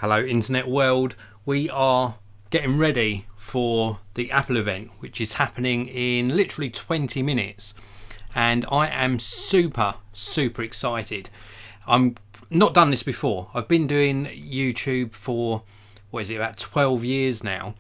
Hello internet world, we are getting ready for the Apple event, which is happening in literally 20 minutes, and I am super excited. I'm not done this before. I've been doing YouTube for about 12 years now,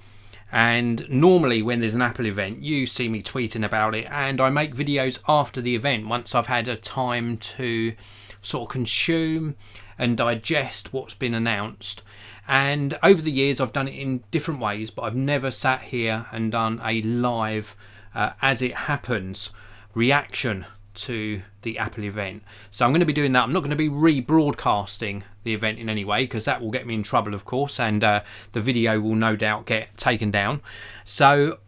and normally when there's an Apple event you see me tweeting about it, and I make videos after the event once I've had a time to sort of consume and digest what's been announced. And over the years I've done it in different ways, but I've never sat here and done a live as it happens reaction to the Apple event. So I'm going to be doing that. I'm not going to be rebroadcasting the event in any way, because that will get me in trouble, of course, and the video will no doubt get taken down. So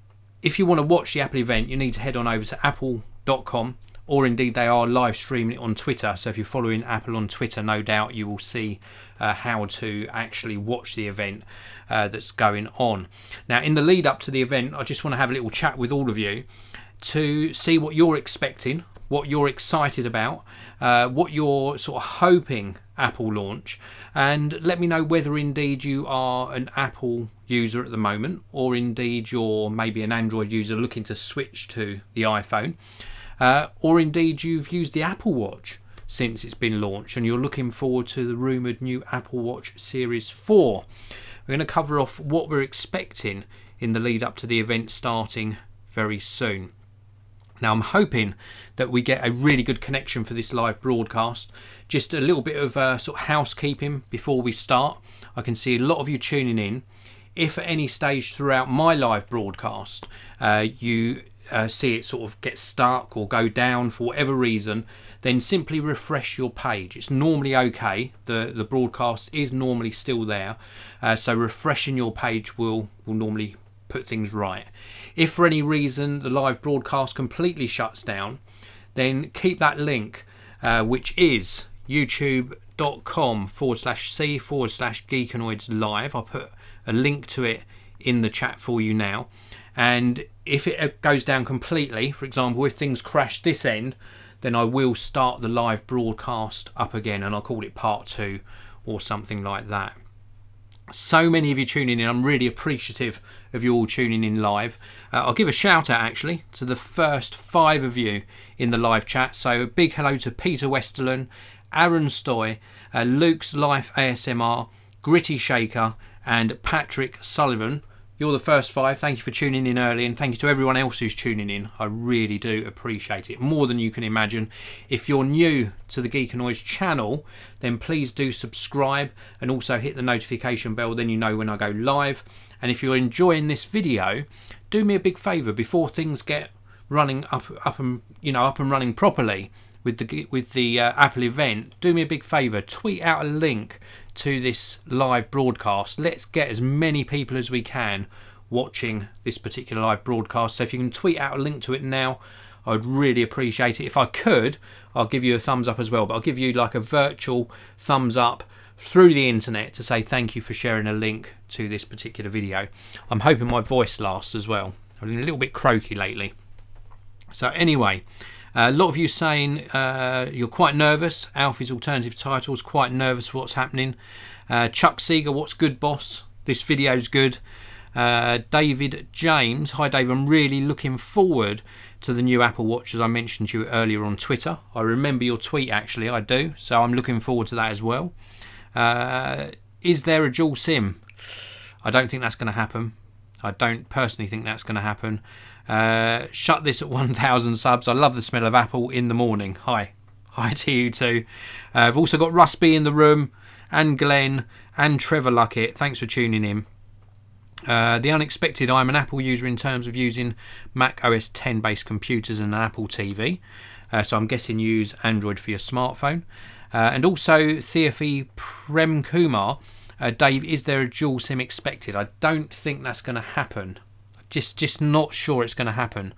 if you want to watch the Apple event, you need to head on over to apple.com, or indeed they are live streaming it on Twitter. So if you're following Apple on Twitter, no doubt you will see how to actually watch the event that's going on. Now, in the lead up to the event, I just want to have a little chat with all of you to see what you're expecting, what you're excited about, what you're sort of hoping Apple launch, and let me know whether indeed you are an Apple user at the moment, or indeed you're maybe an Android user looking to switch to the iPhone, or indeed you've used the Apple Watch since it's been launched and you're looking forward to the rumoured new Apple Watch Series 4. We're going to cover off what we're expecting in the lead up to the event starting very soon. Now, I'm hoping that we get a really good connection for this live broadcast. Just a little bit of sort of housekeeping before we start. I can see a lot of you tuning in. If at any stage throughout my live broadcast you see it sort of get stuck or go down for whatever reason, then simply refresh your page. It's normally okay. The broadcast is normally still there, so refreshing your page will normally put things right. If for any reason the live broadcast completely shuts down, then keep that link, which is youtube.com/c/Geekanoids live. I'll put a link to it in the chat for you now. And if it goes down completely, for example, if things crash this end, then I will start the live broadcast up again, and I'll call it part 2 or something like that. So many of you tuning in. I'm really appreciative of you all tuning in live. I'll give a shout out actually to the first 5 of you in the live chat. So a big hello to Peter Westerland, Aaron Stoy, Luke's Life ASMR, Gritty Shaker, and Patrick Sullivan. You're the first 5. Thank you for tuning in early, and thank you to everyone else who's tuning in. I really do appreciate it, more than you can imagine. If you're new to the Geekanoids channel, then please do subscribe and also hit the notification bell, then you know when I go live. And if you're enjoying this video, do me a big favour before things get running up and running properly with the Apple event. Do me a big favour, tweet out a link to this live broadcast. Let's get as many people as we can watching this particular live broadcast. So if you can tweet out a link to it now, I would really appreciate it. If I could, I'll give you a thumbs up as well, but I'll give you like a virtual thumbs up through the internet to say thank you for sharing a link to this particular video. I'm hoping my voice lasts as well. I've been a little bit croaky lately. So anyway, a lot of you saying you're quite nervous. Alfie's alternative titles, quite nervous for what's happening. Chuck Seeger, what's good, boss? This video's good. David James, hi Dave, I'm really looking forward to the new Apple Watch, as I mentioned to you earlier on Twitter. I remember your tweet actually, I do, so I'm looking forward to that as well. Is there a dual SIM? I don't think that's going to happen. I don't personally think that's going to happen. Shut this at 1,000 subs. I love the smell of Apple in the morning. Hi to you too. I've also got Russ B in the room, and Glenn, and Trevor Luckett. Thanks for tuning in. The unexpected, I'm an Apple user in terms of using Mac OS 10 based computers and an Apple TV. So I'm guessing you use Android for your smartphone. And also Theofi Prem Kumar, Dave, is there a dual SIM expected? I don't think that's going to happen. Just not sure it's going to happen.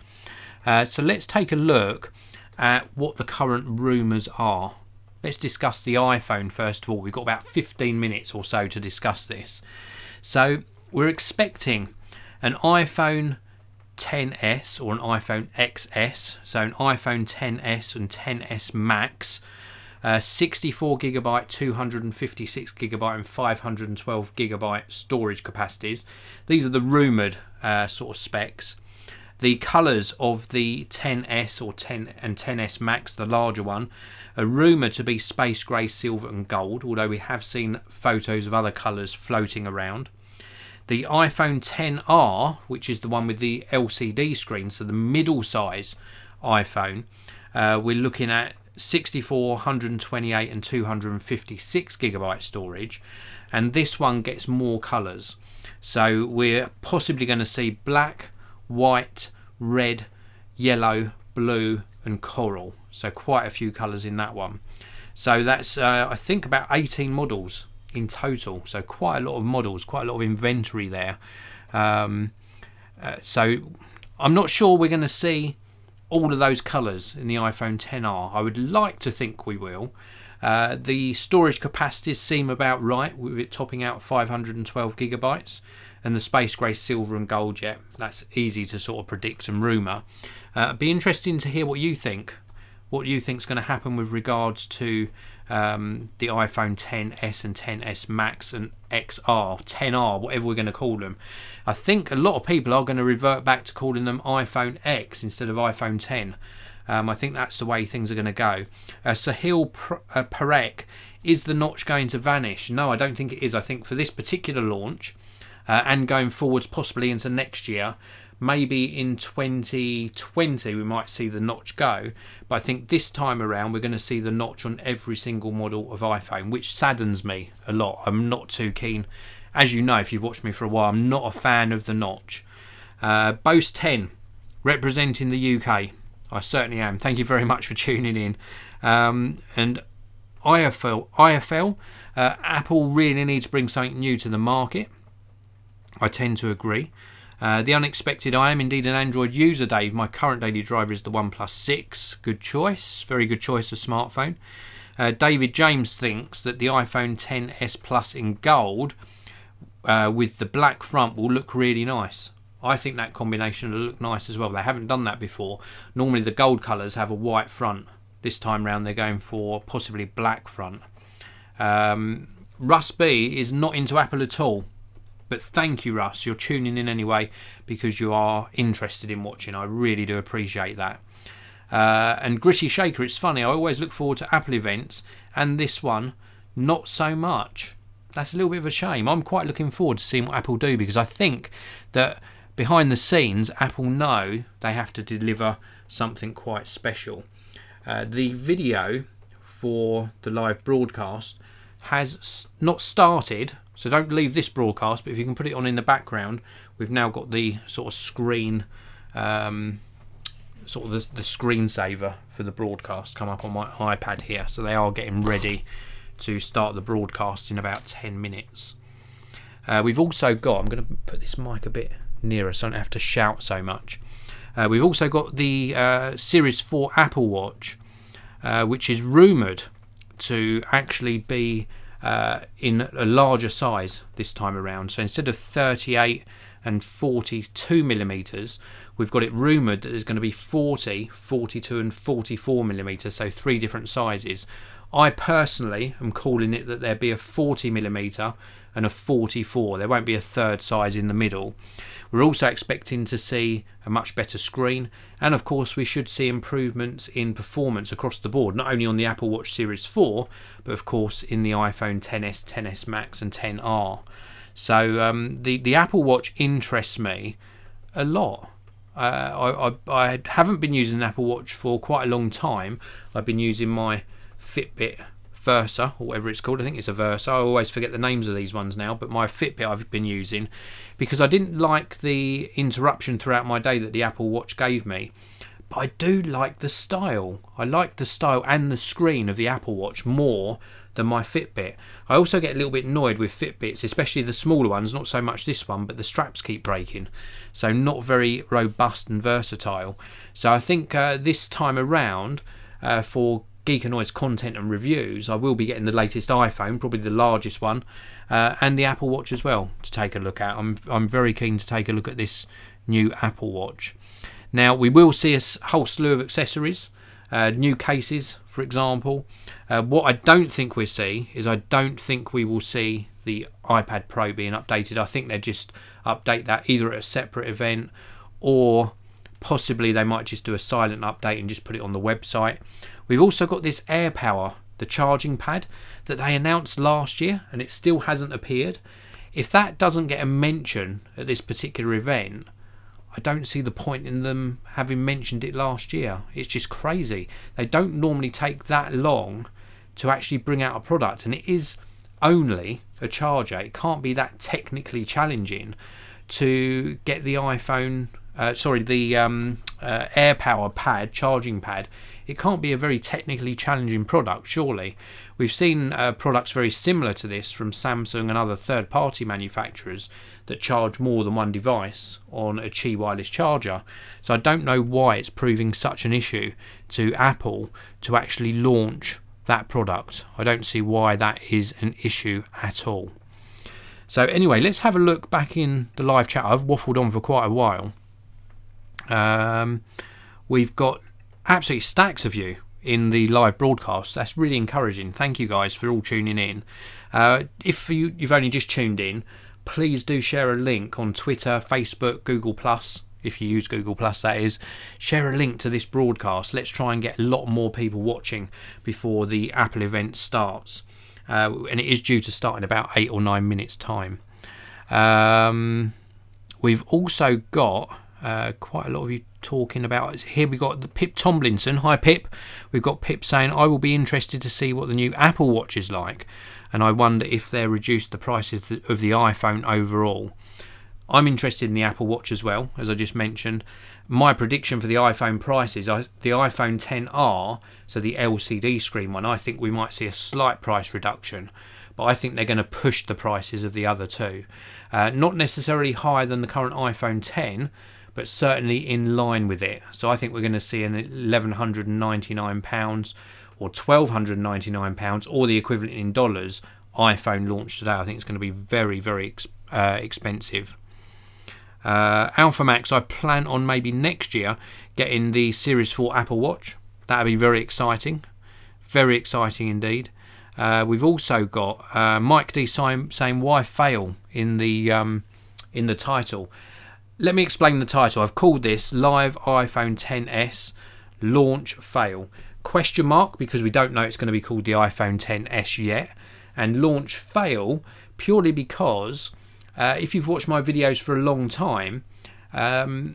So let's take a look at what the current rumours are. Let's discuss the iPhone first of all. We've got about 15 minutes or so to discuss this. So we're expecting an iPhone XS or an iPhone XS, so an iPhone XS and XS Max 64GB, 256GB and 512GB storage capacities. These are the rumoured sort of specs. The colours of the 10S or 10 and 10S Max, the larger one, are rumoured to be space grey, silver and gold, although we have seen photos of other colours floating around. The iPhone XR, which is the one with the LCD screen, so the middle size iPhone, we're looking at 64, 128 and 256GB storage, and this one gets more colours. So we're possibly going to see black, white, red, yellow, blue and coral. So quite a few colours in that one. So that's I think about 18 models in total. So quite a lot of models, quite a lot of inventory there. So I'm not sure we're going to see all of those colours in the iPhone XR. I would like to think we will. The storage capacities seem about right, with it topping out 512GB, and the space grey, silver and gold, yeah, that's easy to sort of predict and rumour. It'd be interesting to hear what you think. What you think is going to happen with regards to the iPhone XS and XS Max and XR, 10R, whatever we're going to call them. I think a lot of people are going to revert back to calling them iPhone X instead of iPhone 10. I think that's the way things are going to go. Sahil Parekh, is the notch going to vanish? No, I don't think it is. I think for this particular launch and going forwards possibly into next year, maybe in 2020 we might see the notch go, but I think this time around we're going to see the notch on every single model of iPhone, which saddens me a lot. I'm not too keen. As you know, if you've watched me for a while, I'm not a fan of the notch. Bose 10, representing the UK. I certainly am. Thank you very much for tuning in. And IFL, Apple really needs to bring something new to the market. I tend to agree. The unexpected, I am indeed an Android user, Dave. My current daily driver is the OnePlus 6. Good choice. Very good choice of smartphone. David James thinks that the iPhone XS Plus in gold with the black front will look really nice. I think that combination will look nice as well. They haven't done that before. Normally the gold colours have a white front. This time round they're going for possibly black front. Russ B is not into Apple at all. But thank you, Russ. You're tuning in anyway because you are interested in watching. I really do appreciate that. And Gritty Shaker, it's funny, I always look forward to Apple events, and this one, not so much. That's a little bit of a shame. I'm quite looking forward to seeing what Apple do, because I think that behind the scenes, Apple know they have to deliver something quite special. The video for the live broadcast has not started, so don't leave this broadcast, but if you can put it on in the background, we've now got the sort of screen, sort of the screensaver for the broadcast come up on my iPad here. So they are getting ready to start the broadcast in about 10 minutes. We've also got, I'm going to put this mic a bit nearer so I don't have to shout so much. We've also got the Series 4 Apple Watch, which is rumoured to actually be in a larger size this time around. So instead of 38 and 42mm, we've got it rumoured that there's going to be 40, 42 and 44mm, so 3 different sizes. I personally am calling it that there'll be a 40mm and a 44. There won't be a third size in the middle. We're also expecting to see a much better screen, and of course we should see improvements in performance across the board, not only on the Apple Watch Series 4, but of course in the iPhone XS, XS Max and XR. So the Apple Watch interests me a lot. I haven't been using an Apple Watch for quite a long time. I've been using my Fitbit Versa, or whatever it's called. I think it's a Versa. I always forget the names of these ones now, but my Fitbit I've been using because I didn't like the interruption throughout my day that the Apple Watch gave me. But I do like the style. I like the style and the screen of the Apple Watch more than my Fitbit. I also get a little bit annoyed with Fitbits, especially the smaller ones, not so much this one, but the straps keep breaking. So not very robust and versatile. So I think this time around for Geekanoids content and reviews, I will be getting the latest iPhone, probably the largest one, and the Apple Watch as well to take a look at. I'm very keen to take a look at this new Apple Watch. Now we will see a whole slew of accessories, new cases for example. What I don't think we'll see is I don't think we will see the iPad Pro being updated. I think they'll just update that either at a separate event, or possibly they might just do a silent update and just put it on the website. We've also got this AirPower, the charging pad that they announced last year, and it still hasn't appeared. If that doesn't get a mention at this particular event, I don't see the point in them having mentioned it last year. It's just crazy. They don't normally take that long to actually bring out a product, and it is only a charger. It can't be that technically challenging to get the iPhone, the AirPower pad, charging pad. It can't be a very technically challenging product, surely. We've seen products very similar to this from Samsung and other third-party manufacturers that charge more than one device on a Qi wireless charger. So I don't know why it's proving such an issue to Apple to actually launch that product. I don't see why that is an issue at all. So anyway, let's have a look back in the live chat. I've waffled on for quite a while. We've got absolutely stacks of you in the live broadcast. That's really encouraging. Thank you guys for all tuning in. If you've only just tuned in, please do share a link on Twitter, Facebook, Google+, if you use Google+, that is. Share a link to this broadcast. Let's try and get a lot more people watching before the Apple event starts. And it is due to start in about 8 or 9 minutes time. We've also got quite a lot of you talking about, here we got the Pip Tomlinson. Hi Pip. We've got Pip saying, I will be interested to see what the new Apple Watch is like, and I wonder if they reduced the prices of the iPhone overall. I'm interested in the Apple Watch as well, as I just mentioned. My prediction for the iPhone prices, the iPhone XR, so the LCD screen one, I think we might see a slight price reduction, but I think they're going to push the prices of the other two. Not necessarily higher than the current iPhone X, but certainly in line with it. So I think we're going to see an £1,199 or £1,299 or the equivalent in dollars iPhone launch today. I think it's going to be very, very expensive. Alpha Max, I plan on maybe next year getting the Series 4 Apple Watch. That'd be very exciting indeed. We've also got Mike D saying why fail in the title. Let me explain the title. I've called this Live iPhone XS Launch Fail. Question mark, because we don't know it's going to be called the iPhone XS yet. And Launch Fail purely because if you've watched my videos for a long time, I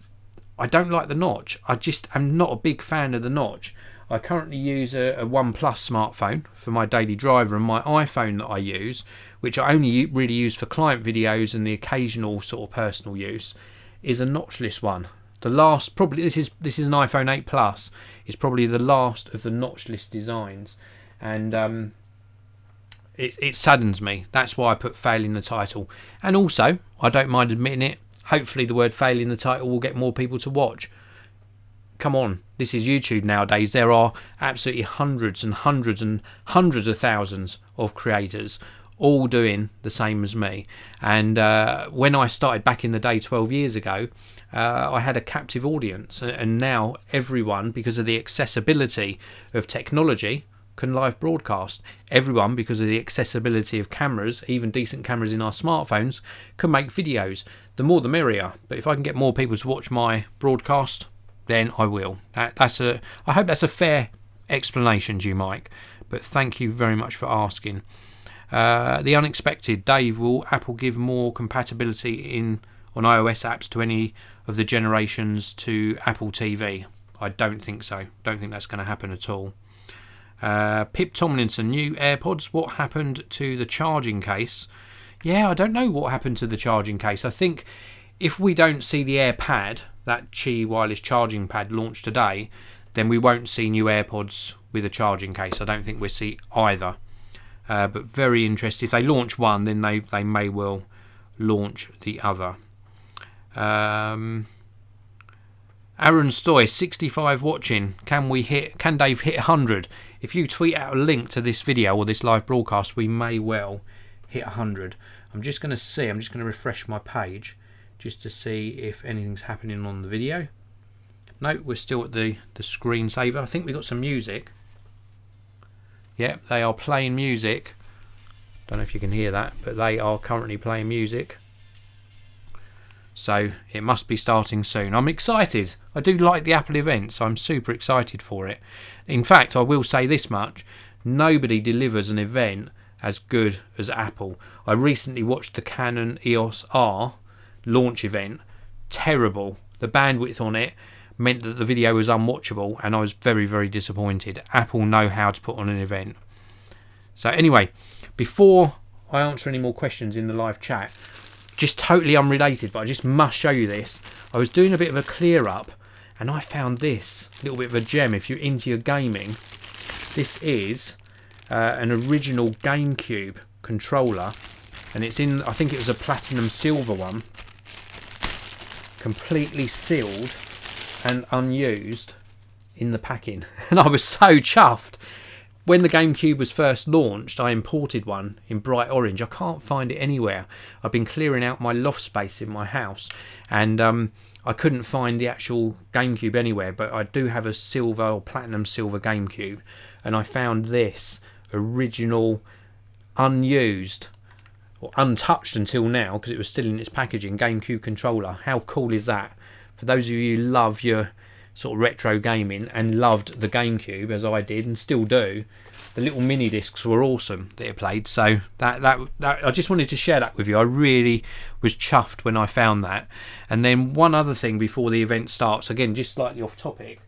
don't like the notch. I just am not a big fan of the notch. I currently use a OnePlus smartphone for my daily driver, and my iPhone that I use, which I only really use for client videos and the occasional sort of personal use, is a notchless one. The last, probably this is an iPhone 8 Plus. It's probably the last of the notchless designs, and it saddens me. That's why I put fail in the title. And also, I don't mind admitting it, hopefully the word fail in the title will get more people to watch. Come on, this is YouTube nowadays. There are absolutely hundreds and hundreds and hundreds of thousands of creators all doing the same as me. And when I started back in the day 12 years ago, I had a captive audience, and now everyone, because of the accessibility of technology, can live broadcast. Everyone, because of the accessibility of cameras, even decent cameras in our smartphones, can make videos. The more the merrier. But if I can get more people to watch my broadcast, then I will. I hope that's a fair explanation to you, Mike, but thank you very much for asking. The unexpected, Dave, will Apple give more compatibility on iOS apps to any of the generations to Apple TV? I don't think so. Don't think that's going to happen at all. Pip Tomlinson, new AirPods, what happened to the charging case? Yeah, I don't know what happened to the charging case. I think if we don't see the AirPad, that Qi wireless charging pad launched today, then we won't see new AirPods with a charging case. I don't think we'll see either. But very interesting. If they launch one, then they may well launch the other. Aaron Stoy, 65 watching. Can Dave hit 100? If you tweet out a link to this video or this live broadcast, we may well hit 100. I'm just going to refresh my page just to see if anything's happening on the video. No, we're still at the screensaver. I think we got some music. Yep, they are playing music. Don't know if you can hear that, but they are currently playing music. So it must be starting soon. I'm excited. I do like the Apple events. So I'm super excited for it. In fact, I will say this much. Nobody delivers an event as good as Apple. I recently watched the Canon EOS R launch event. Terrible. The bandwidth on it meant that the video was unwatchable, and I was very, very disappointed. Apple know how to put on an event. So anyway, before I answer any more questions in the live chat, just totally unrelated, but I just must show you this. I was doing a bit of a clear up and I found this little bit of a gem. If you're into your gaming, this is an original GameCube controller, and it's in, I think it was a platinum silver one, completely sealed and unused in the packing. And I was so chuffed. When the GameCube was first launched, I imported one in bright orange. I can't find it anywhere. I've been clearing out my loft space in my house, and I couldn't find the actual GameCube anywhere, but I do have a silver or platinum silver GameCube, and I found this original, unused, or untouched until now, because it was still in its packaging, GameCube controller. How cool is that? For those of you who love your sort of retro gaming and loved the GameCube, as I did and still do, the little mini discs were awesome that it played. So that I just wanted to share that with you. I really was chuffed when I found that. And then one other thing before the event starts, again just slightly off topic,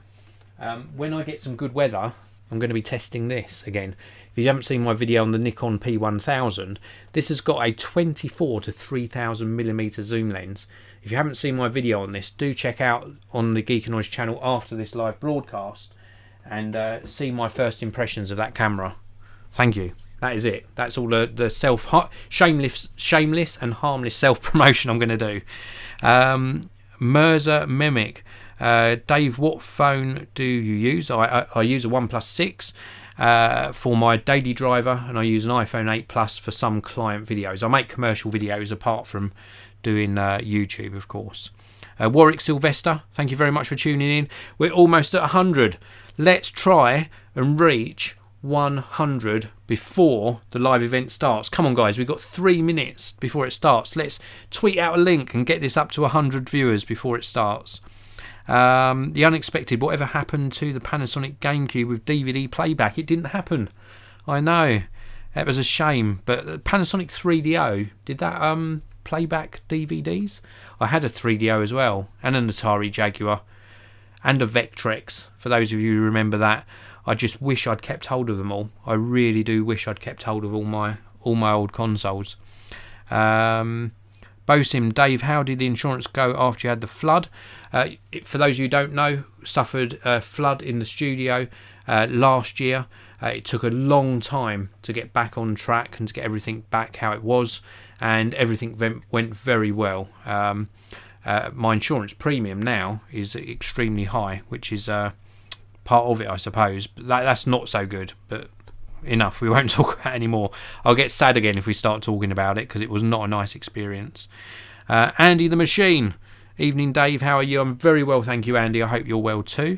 when I get some good weather, I'm going to be testing this again. If you haven't seen my video on the Nikon P1000, this has got a 24 to 3000mm zoom lens. If you haven't seen my video on this, do check out on the Geekanoids channel after this live broadcast and see my first impressions of that camera. Thank you. That is it. That's all the shameless and harmless self-promotion I'm going to do. Mirza Mimic. Dave, what phone do you use? I use a OnePlus 6 for my daily driver, and I use an iPhone 8 Plus for some client videos. I make commercial videos apart from doing YouTube, of course. Warwick Sylvester, thank you very much for tuning in. We're almost at 100. Let's try and reach 100 before the live event starts. Come on guys, we've got 3 minutes before it starts. Let's tweet out a link and get this up to 100 viewers before it starts. The unexpected, whatever happened to the Panasonic GameCube with DVD playback? It didn't happen. I know, it was a shame. But the Panasonic 3DO, did that playback DVDs? I had a 3DO as well, and an Atari Jaguar, and a Vectrex, for those of you who remember that. I just wish I'd kept hold of them all. I really do wish I'd kept hold of all my old consoles. Bosim, Dave, how did the insurance go after you had the flood? For those of you who don't know, suffered a flood in the studio last year. It took a long time to get back on track and to get everything back how it was, and everything went very well. My insurance premium now is extremely high, which is part of it, I suppose. But that's not so good, but enough. We won't talk about it anymore. I'll get sad again if we start talking about it, because it was not a nice experience. Andy the Machine, evening Dave, how are you? I'm very well, thank you, Andy. I hope you're well too.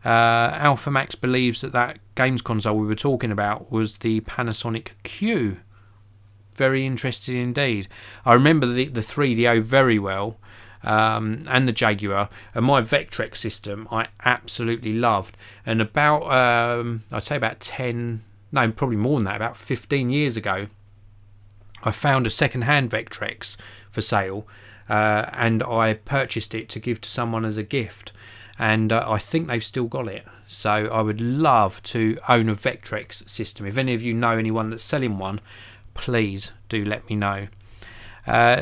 Alpha Max believes that games console we were talking about was the Panasonic Q. Very interesting indeed. I remember the 3DO very well, and the Jaguar, and my Vectrex system I absolutely loved. And about I'd say about 10, no, probably more than that, about 15 years ago, I found a second-hand Vectrex for sale, and I purchased it to give to someone as a gift, and I think they've still got it. So I would love to own a Vectrex system. If any of you know anyone that's selling one, please do let me know.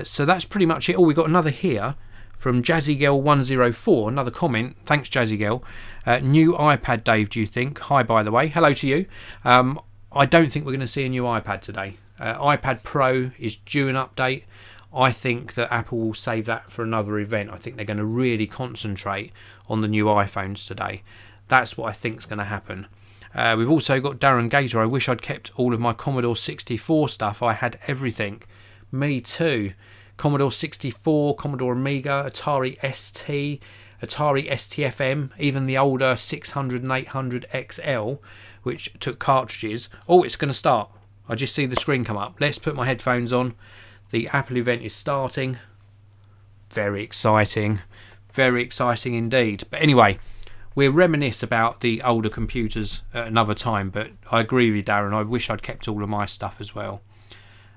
So that's pretty much it. Oh, we got another here from JazzyGirl104, another comment. Thanks, JazzyGirl. New iPad, Dave, do you think? Hi, by the way. Hello to you. I don't think we're going to see a new iPad today. iPad Pro is due an update. I think that Apple will save that for another event. I think they're going to really concentrate on the new iPhones today. That's what I think is going to happen. We've also got Darren Gator. I wish I'd kept all of my Commodore 64 stuff. I had everything. Me too. Commodore 64, Commodore Amiga, Atari ST, Atari STFM, even the older 600 and 800 XL. which took cartridges. Oh, it's going to start. I just see the screen come up. Let's put my headphones on. The Apple event is starting. Very exciting. Very exciting indeed. But anyway, we'll reminisce about the older computers at another time. But I agree with you, Darren. I wish I'd kept all of my stuff as well.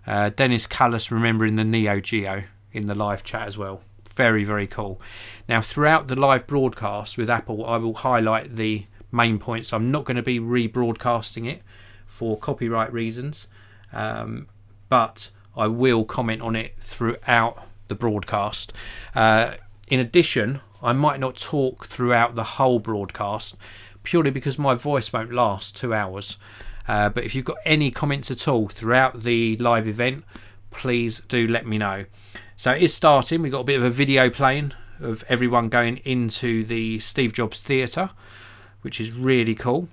Dennis Callis remembering the Neo Geo in the live chat as well. Very, very cool. Now, throughout the live broadcast with Apple, I will highlight the main points. I'm not going to be rebroadcasting it for copyright reasons, but I will comment on it throughout the broadcast. In addition, I might not talk throughout the whole broadcast purely because my voice won't last 2 hours. But if you've got any comments at all throughout the live event, please do let me know. So it is starting. We've got a bit of a video playing of everyone going into the Steve Jobs Theatre, which is really cool.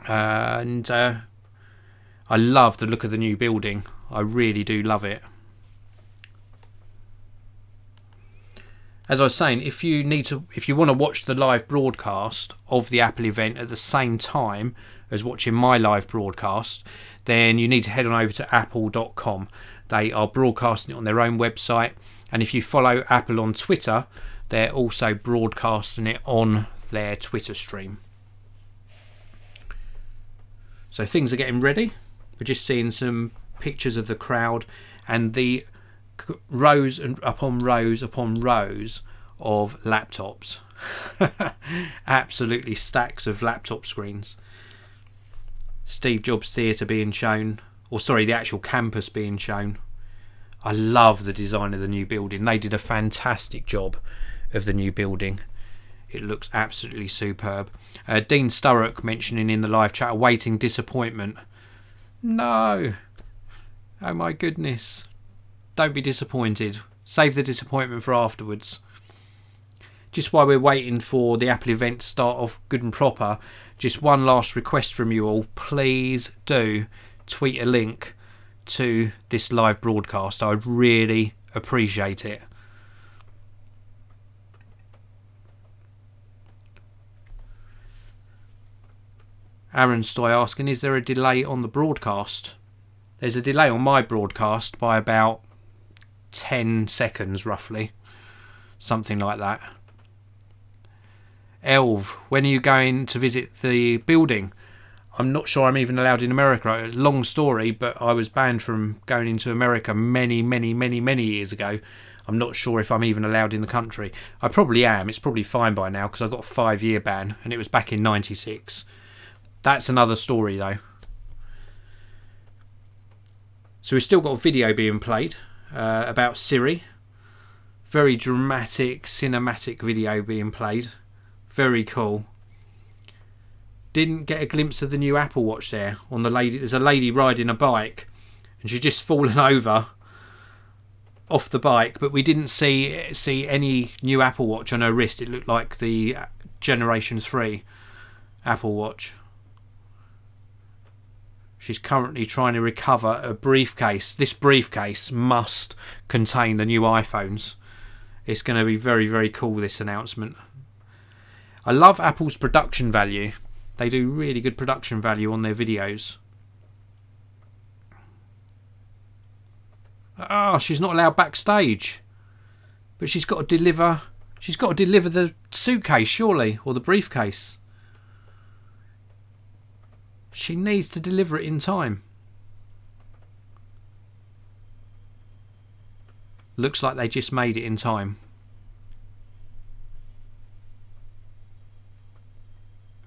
And I love the look of the new building. I really do love it. As I was saying, if you want to watch the live broadcast of the Apple event at the same time as watching my live broadcast, then you need to head on over to apple.com. They are broadcasting it on their own website, and if you follow Apple on Twitter, they're also broadcasting it on their Twitter stream. So things are getting ready. We're just seeing some pictures of the crowd and the rows and upon rows upon rows of laptops. Absolutely stacks of laptop screens. Steve Jobs Theatre being shown, or sorry, the actual campus being shown. I love the design of the new building. They did a fantastic job of the new building. It looks absolutely superb. Dean Sturrock mentioning in the live chat, awaiting disappointment. No. Oh my goodness. Don't be disappointed. Save the disappointment for afterwards. Just while we're waiting for the Apple event to start off good and proper, just one last request from you all. Please do tweet a link to this live broadcast. I'd really appreciate it. Aaron Stoy asking, is there a delay on the broadcast? There's a delay on my broadcast by about 10 seconds roughly. Something like that. Elv, when are you going to visit the building? I'm not sure I'm even allowed in America. Long story, but I was banned from going into America many years ago. I'm not sure if I'm even allowed in the country. I probably am. It's probably fine by now because I got a 5-year ban and it was back in '96. That's another story though. So we've still got a video being played about Siri. Very dramatic, cinematic video being played. Very cool. Didn't get a glimpse of the new Apple Watch there. On the lady, there's a lady riding a bike, and she's just fallen over off the bike. But we didn't see any new Apple Watch on her wrist. It looked like the Generation 3 Apple Watch. She's currently trying to recover a briefcase. This briefcase must contain the new iPhones. It's going to be very cool, this announcement. I love Apple's production value. They do really good production value on their videos. Oh, she's not allowed backstage. But she's got to deliver. She's got to deliver the suitcase, surely, or the briefcase. She needs to deliver it in time. Looks like they just made it in time.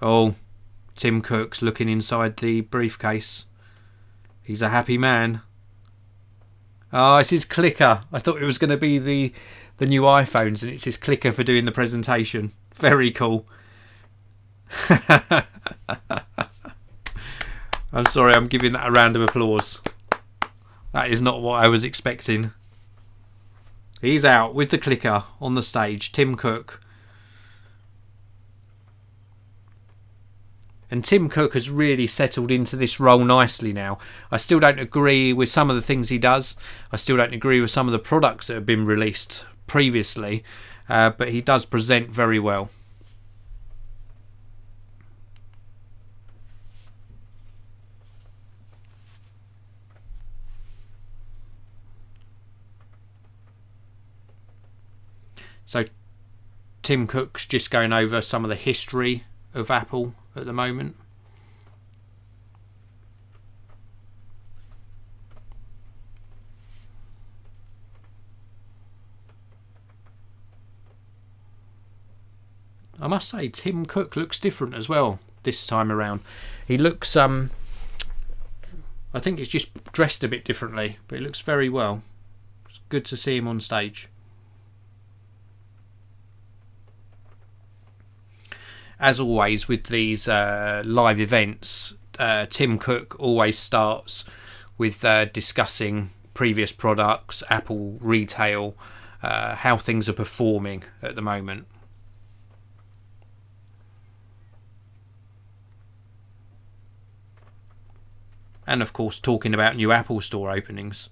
Oh, Tim Cook's looking inside the briefcase. He's a happy man. Oh, it's his clicker. I thought it was going to be the new iPhones, and it's his clicker for doing the presentation. Very cool. I'm sorry, I'm giving that a round of applause. That is not what I was expecting. He's out with the clicker on the stage, Tim Cook. And Tim Cook has really settled into this role nicely now. I still don't agree with some of the things he does. I still don't agree with some of the products that have been released previously. But he does present very well. So Tim Cook's just going over some of the history of Apple at the moment. I must say, Tim Cook looks different as well this time around. He looks, I think he's just dressed a bit differently, but he looks very well. It's good to see him on stage. As always with these live events, Tim Cook always starts with discussing previous products, Apple retail, how things are performing at the moment. And of course talking about new Apple Store openings.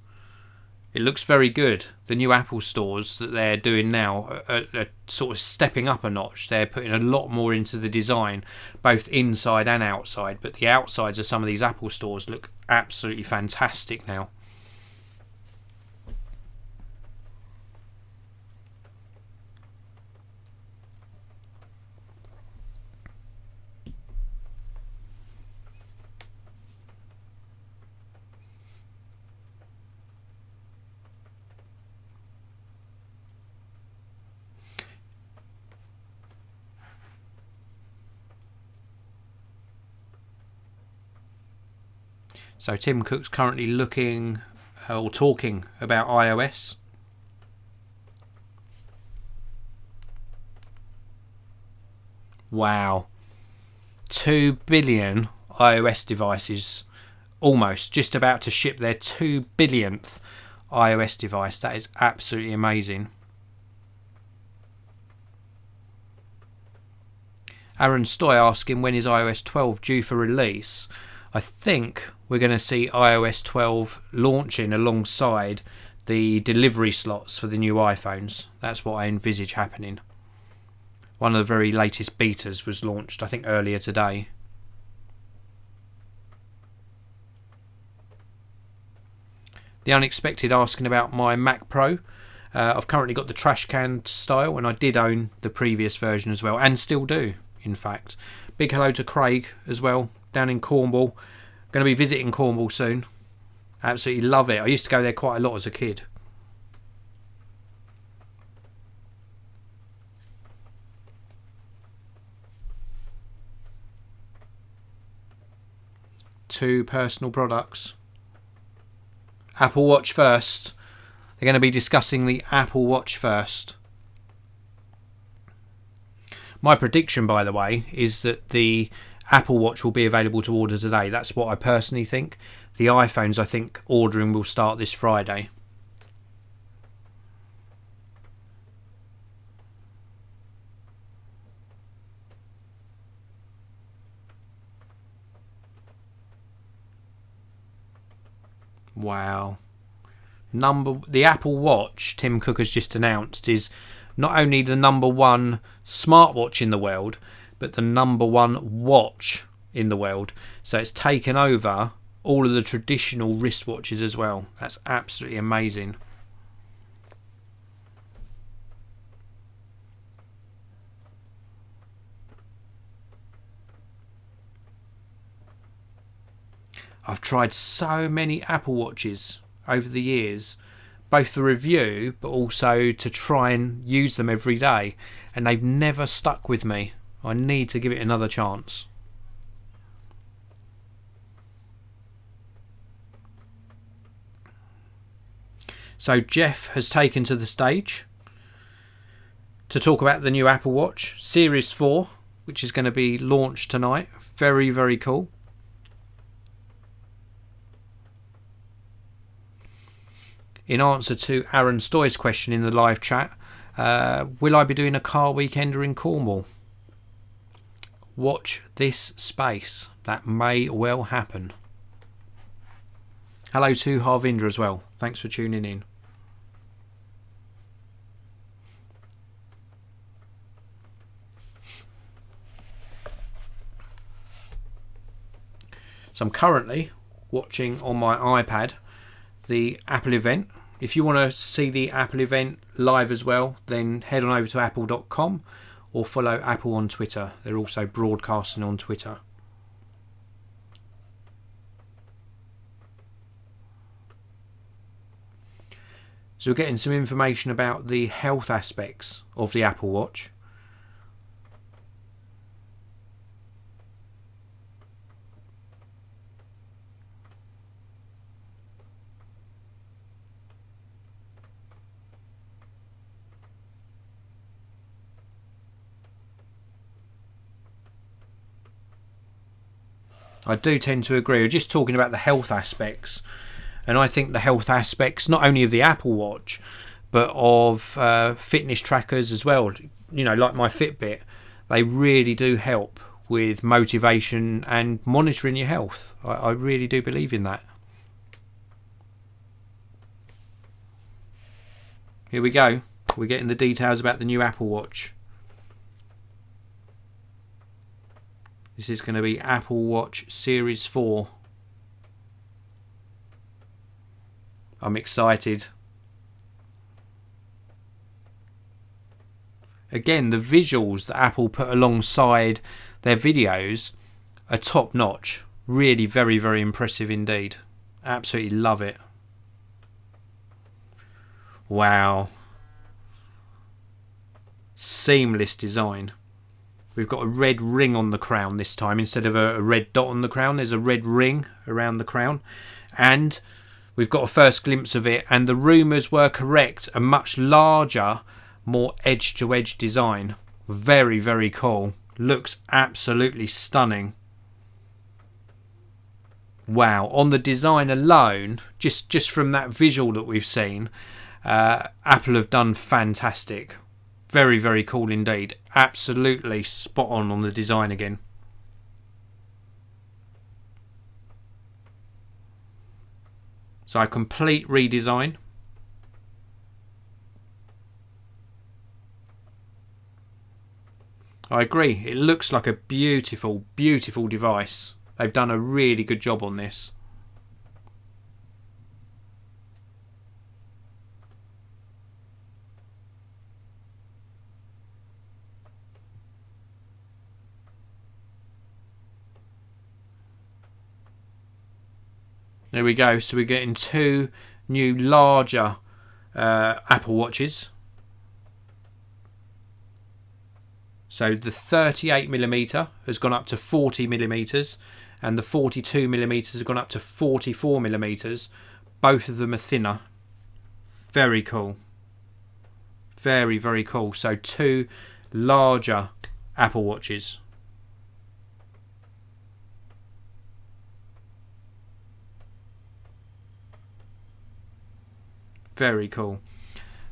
It looks very good. The new Apple stores that they're doing now are sort of stepping up a notch. They're putting a lot more into the design, both inside and outside. But the outsides of some of these Apple stores look absolutely fantastic now. So Tim Cook's currently looking or talking about iOS. Wow. 2 billion iOS devices, almost, just about to ship their 2 billionth iOS device. That is absolutely amazing. Aaron Stoy asking when is iOS 12 due for release. I think we're going to see iOS 12 launching alongside the delivery slots for the new iPhones. That's what I envisage happening. One of the very latest betas was launched, I think, earlier today. The Unexpected asking about my Mac Pro. I've currently got the trash can style, and I did own the previous version as well, and still do, in fact. Big hello to Craig as well, down in Cornwall. Going to be visiting Cornwall soon. Absolutely love it. I used to go there quite a lot as a kid. Two personal products. Apple Watch first. They're going to be discussing the Apple Watch first. My prediction, by the way, is that the Apple Watch will be available to order today. That's what I personally think. The iPhones, I think, ordering will start this Friday. Wow. The Apple Watch, Tim Cook has just announced, is not only the #1 smartwatch in the world, but the #1 watch in the world. So it's taken over all of the traditional wristwatches as well. That's absolutely amazing. I've tried so many Apple Watches over the years, both for review but also to try and use them every day, and they've never stuck with me. I need to give it another chance. So Jeff has taken to the stage to talk about the new Apple Watch Series 4, which is going to be launched tonight. Very, very cool. In answer to Aaron Stoy's question in the live chat, will I be doing a car weekender in Cornwall? Watch this space. That may well happen. Hello to Harvinder as well. Thanks for tuning in. So I'm currently watching on my iPad the Apple event If you want to see the Apple event live as well, then head on over to apple.com or follow Apple on Twitter. They're also broadcasting on Twitter. So we're getting some information about the health aspects of the Apple Watch. I do tend to agree. We're just talking about the health aspects, and I think the health aspects not only of the Apple Watch but of fitness trackers as well, you know, like my Fitbit, they really do help with motivation and monitoring your health. I really do believe in that. Here we go. We're getting the details about the new Apple Watch. This is going to be Apple Watch Series 4. I'm excited. Again, the visuals that Apple put alongside their videos are top notch. Really very, very impressive indeed. Absolutely love it. Wow. Seamless design. We've got a red ring on the crown this time. Instead of a red dot on the crown, there's a red ring around the crown. And we've got a first glimpse of it. And the rumours were correct. A much larger, more edge-to-edge design. Very, very cool. Looks absolutely stunning. Wow. On the design alone, just from that visual that we've seen, Apple have done fantastic. Very, very cool indeed. Absolutely spot on the design again. So a complete redesign. I agree. It looks like a beautiful, beautiful device. They've done a really good job on this. There we go. So we're getting two new larger Apple Watches. So the 38mm has gone up to 40mm and the 42mm has gone up to 44mm. Both of them are thinner. Very cool. Very, very cool. So two larger Apple Watches. Very cool.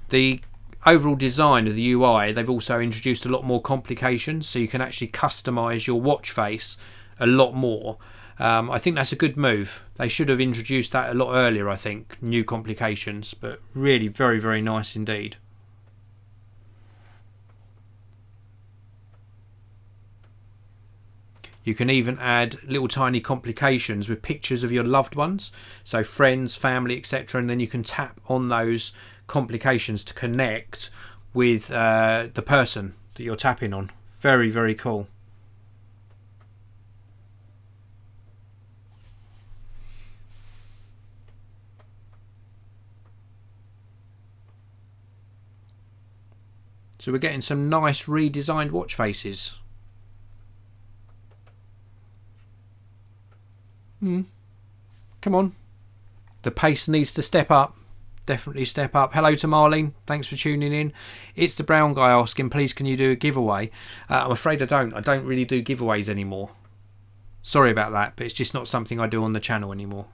The overall design of the UI, they've also introduced a lot more complications, so you can actually customize your watch face a lot more. I think that's a good move. They should have introduced that a lot earlier, I think, new complications, but really very, very nice indeed. You can even add little tiny complications with pictures of your loved ones, so friends, family, etc. And then you can tap on those complications to connect with the person that you're tapping on. Very, very cool. So we're getting some nice redesigned watch faces. Come on. The pace needs to step up. Definitely step up. Hello to Marlene. Thanks for tuning in. It's the brown guy asking, please can you do a giveaway? I'm afraid I don't. I don't really do giveaways anymore. Sorry about that, but it's just not something I do on the channel anymore.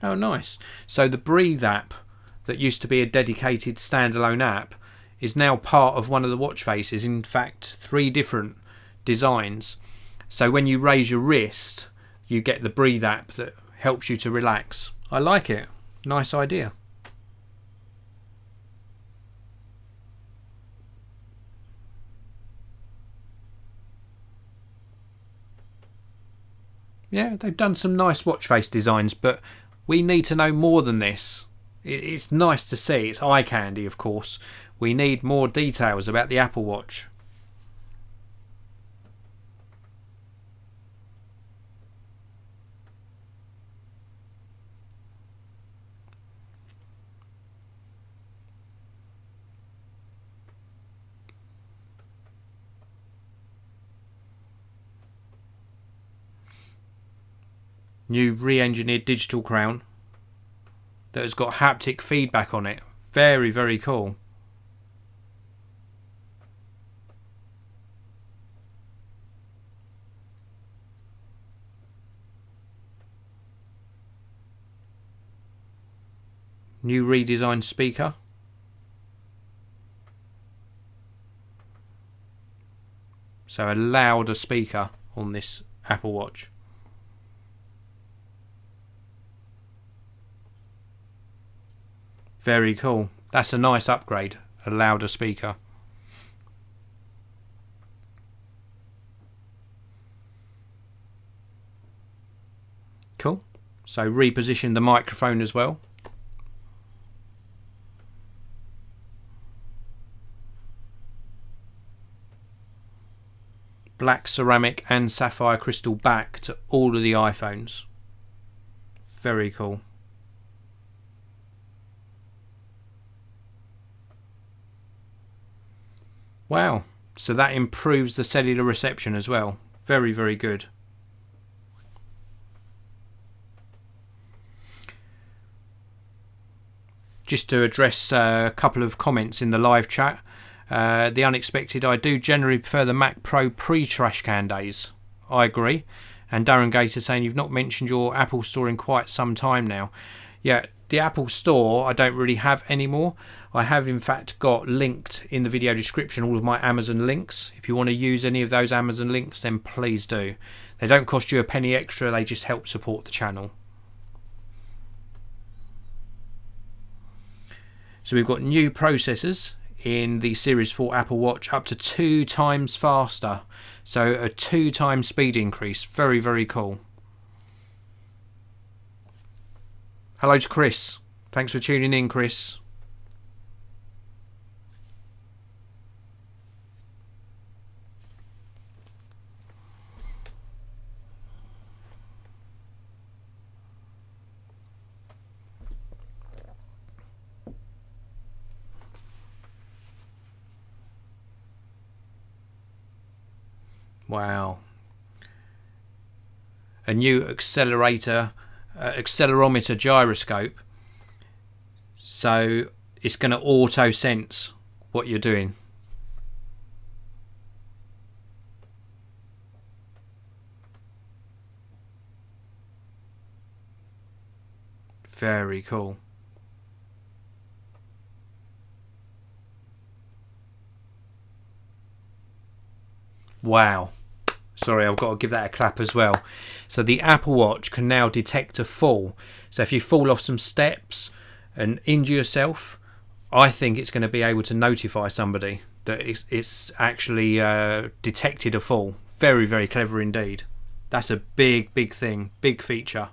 Oh, nice. So the Breathe app that used to be a dedicated standalone app is now part of one of the watch faces. In fact, 3 different designs. So when you raise your wrist, you get the Breathe app that helps you to relax. I like it. Nice idea. Yeah, they've done some nice watch face designs, but we need to know more than this. It's nice to see. It's eye candy, of course. We need more details about the Apple Watch. New re-engineered digital crown that has got haptic feedback on it. Very, very cool. New redesigned speaker. So a louder speaker on this Apple Watch. Very cool. That's a nice upgrade. A louder speaker. Cool. So reposition the microphone as well. Black ceramic and sapphire crystal back to all of the iPhones. Very cool. Wow, so that improves the cellular reception as well. Very, very good. Just to address a couple of comments in the live chat. The unexpected, I do generally prefer the Mac Pro pre-trash can days. I agree. And Darren Gator saying you've not mentioned your Apple Store in quite some time now. Yeah, the Apple Store I don't really have anymore. I have in fact got linked in the video description all of my Amazon links. If you want to use any of those Amazon links, then please do. They don't cost you a penny extra, they just help support the channel. So we've got new processors in the Series 4 Apple Watch, up to 2 times faster. So a 2 times speed increase. Very, very cool. Hello to Chris. Thanks for tuning in, Chris. Wow. A new accelerometer gyroscope. So it's going to auto sense what you're doing. Very cool. Wow. Sorry, I've got to give that a clap as well. So the Apple Watch can now detect a fall. So if you fall off some steps and injure yourself, I think it's going to be able to notify somebody that it's actually detected a fall. Very, very clever indeed. That's a big, big thing. Big feature.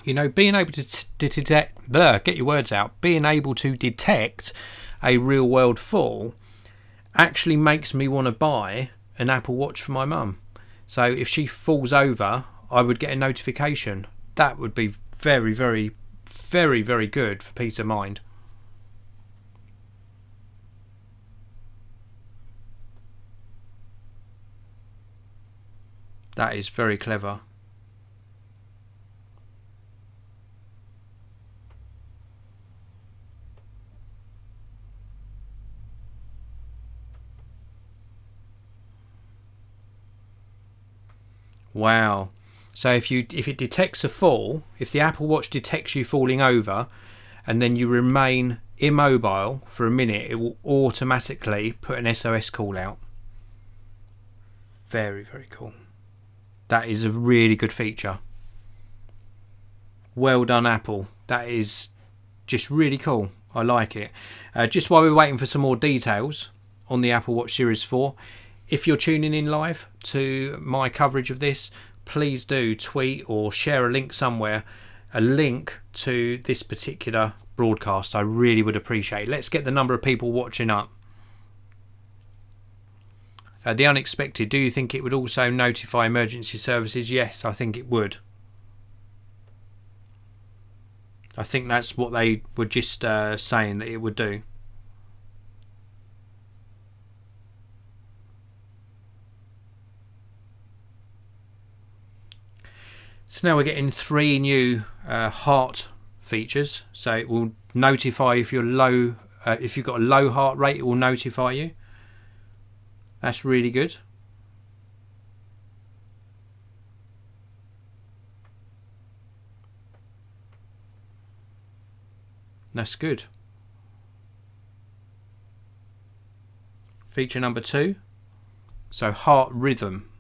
You know, being able to detect, get your words out, being able to detect a real world fall actually makes me want to buy an Apple Watch for my mum. So if she falls over, I would get a notification. That would be very, very, very, very good for peace of mind. That is very clever. Wow. So if it detects a fall, if the Apple Watch detects you falling over and then you remain immobile for a minute, it will automatically put an SOS call out. Very, very cool. That is a really good feature. Well done, Apple. That is just really cool. I like it. Just while we're waiting for some more details on the Apple Watch Series 4, if you're tuning in live to my coverage of this, please do tweet or share a link somewhere, a link to this particular broadcast. I really would appreciate it. Let's get the number of people watching up. The unexpected, do you think it would also notify emergency services? Yes, I think it would. I think that's what they were just saying that it would do. So now we're getting 3 new heart features. So it will notify if you're low, if you've got a low heart rate, it will notify you. That's really good. That's good. Feature number 2. So heart rhythm.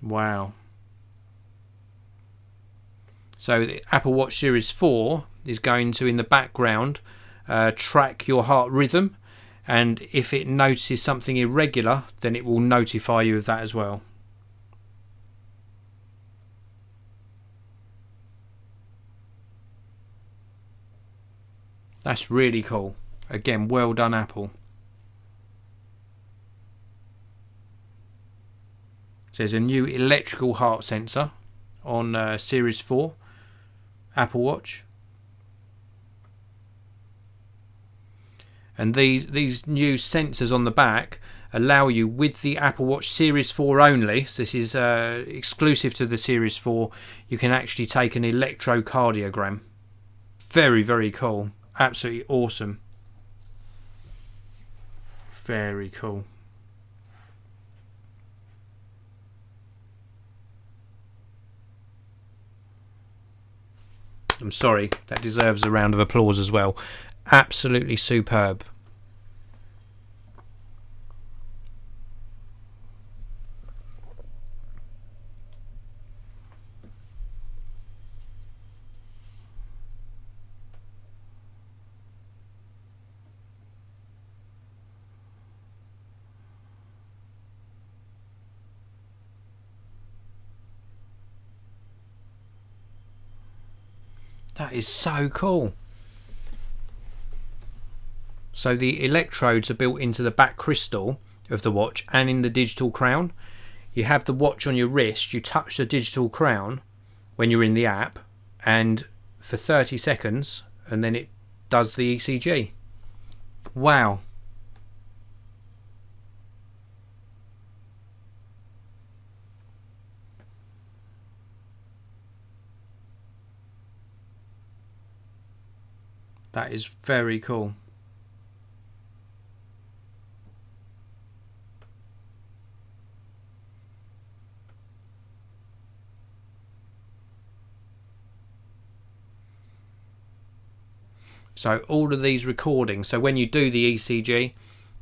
Wow. So the Apple Watch Series 4 is going to, in the background, track your heart rhythm, and if it notices something irregular, then it will notify you of that as well. That's really cool. Again, well done, Apple. So there's a new electrical heart sensor on Series 4 Apple Watch. And these new sensors on the back allow you, with the Apple Watch Series 4 only, so this is exclusive to the Series 4, you can actually take an electrocardiogram. Very, very cool. Absolutely awesome. Very cool. I'm sorry, that deserves a round of applause as well. Absolutely superb. That is so cool. So the electrodes are built into the back crystal of the watch and in the digital crown. You have the watch on your wrist, you touch the digital crown when you're in the app, and for 30 seconds, and then it does the ECG. Wow. That is very cool. So all of these recordings, so when you do the ECG,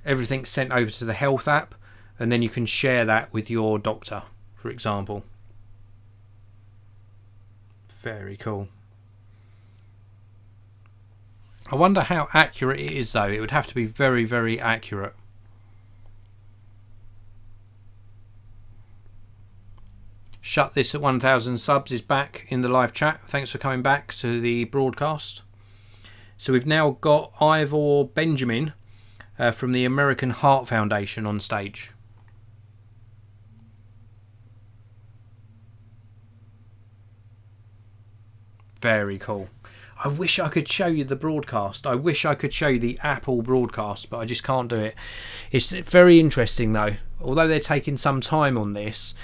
everything's sent over to the health app, and then you can share that with your doctor, for example. Very cool. I wonder how accurate it is though. It would have to be very, very accurate. Shut This at 1,000 subs is back in the live chat. Thanks for coming back to the broadcast. So we've now got Ivor Benjamin from the American Heart Foundation on stage. Very cool. I wish I could show you the broadcast. I wish I could show you the Apple broadcast, but I just can't do it. It's very interesting though. Although they're taking some time on this,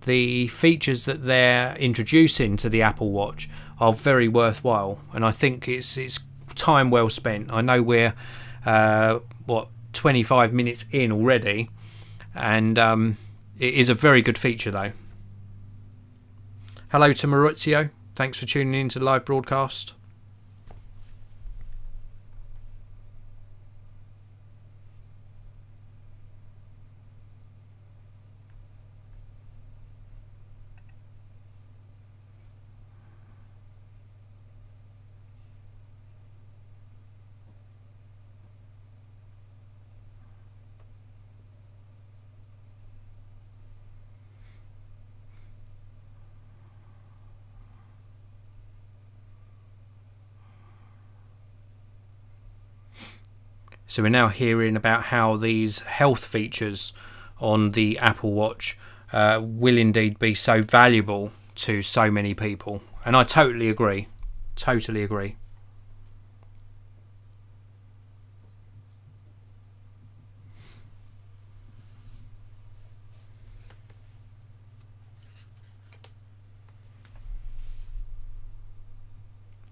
the features that they're introducing to the Apple Watch are very worthwhile, and I think it's time well spent. I know we're 25 minutes in already, and it is a very good feature though. Hello to Maurizio. Thanks for tuning in to the live broadcast. So we're now hearing about how these health features on the Apple Watch will indeed be so valuable to so many people, and I totally agree. Totally agree.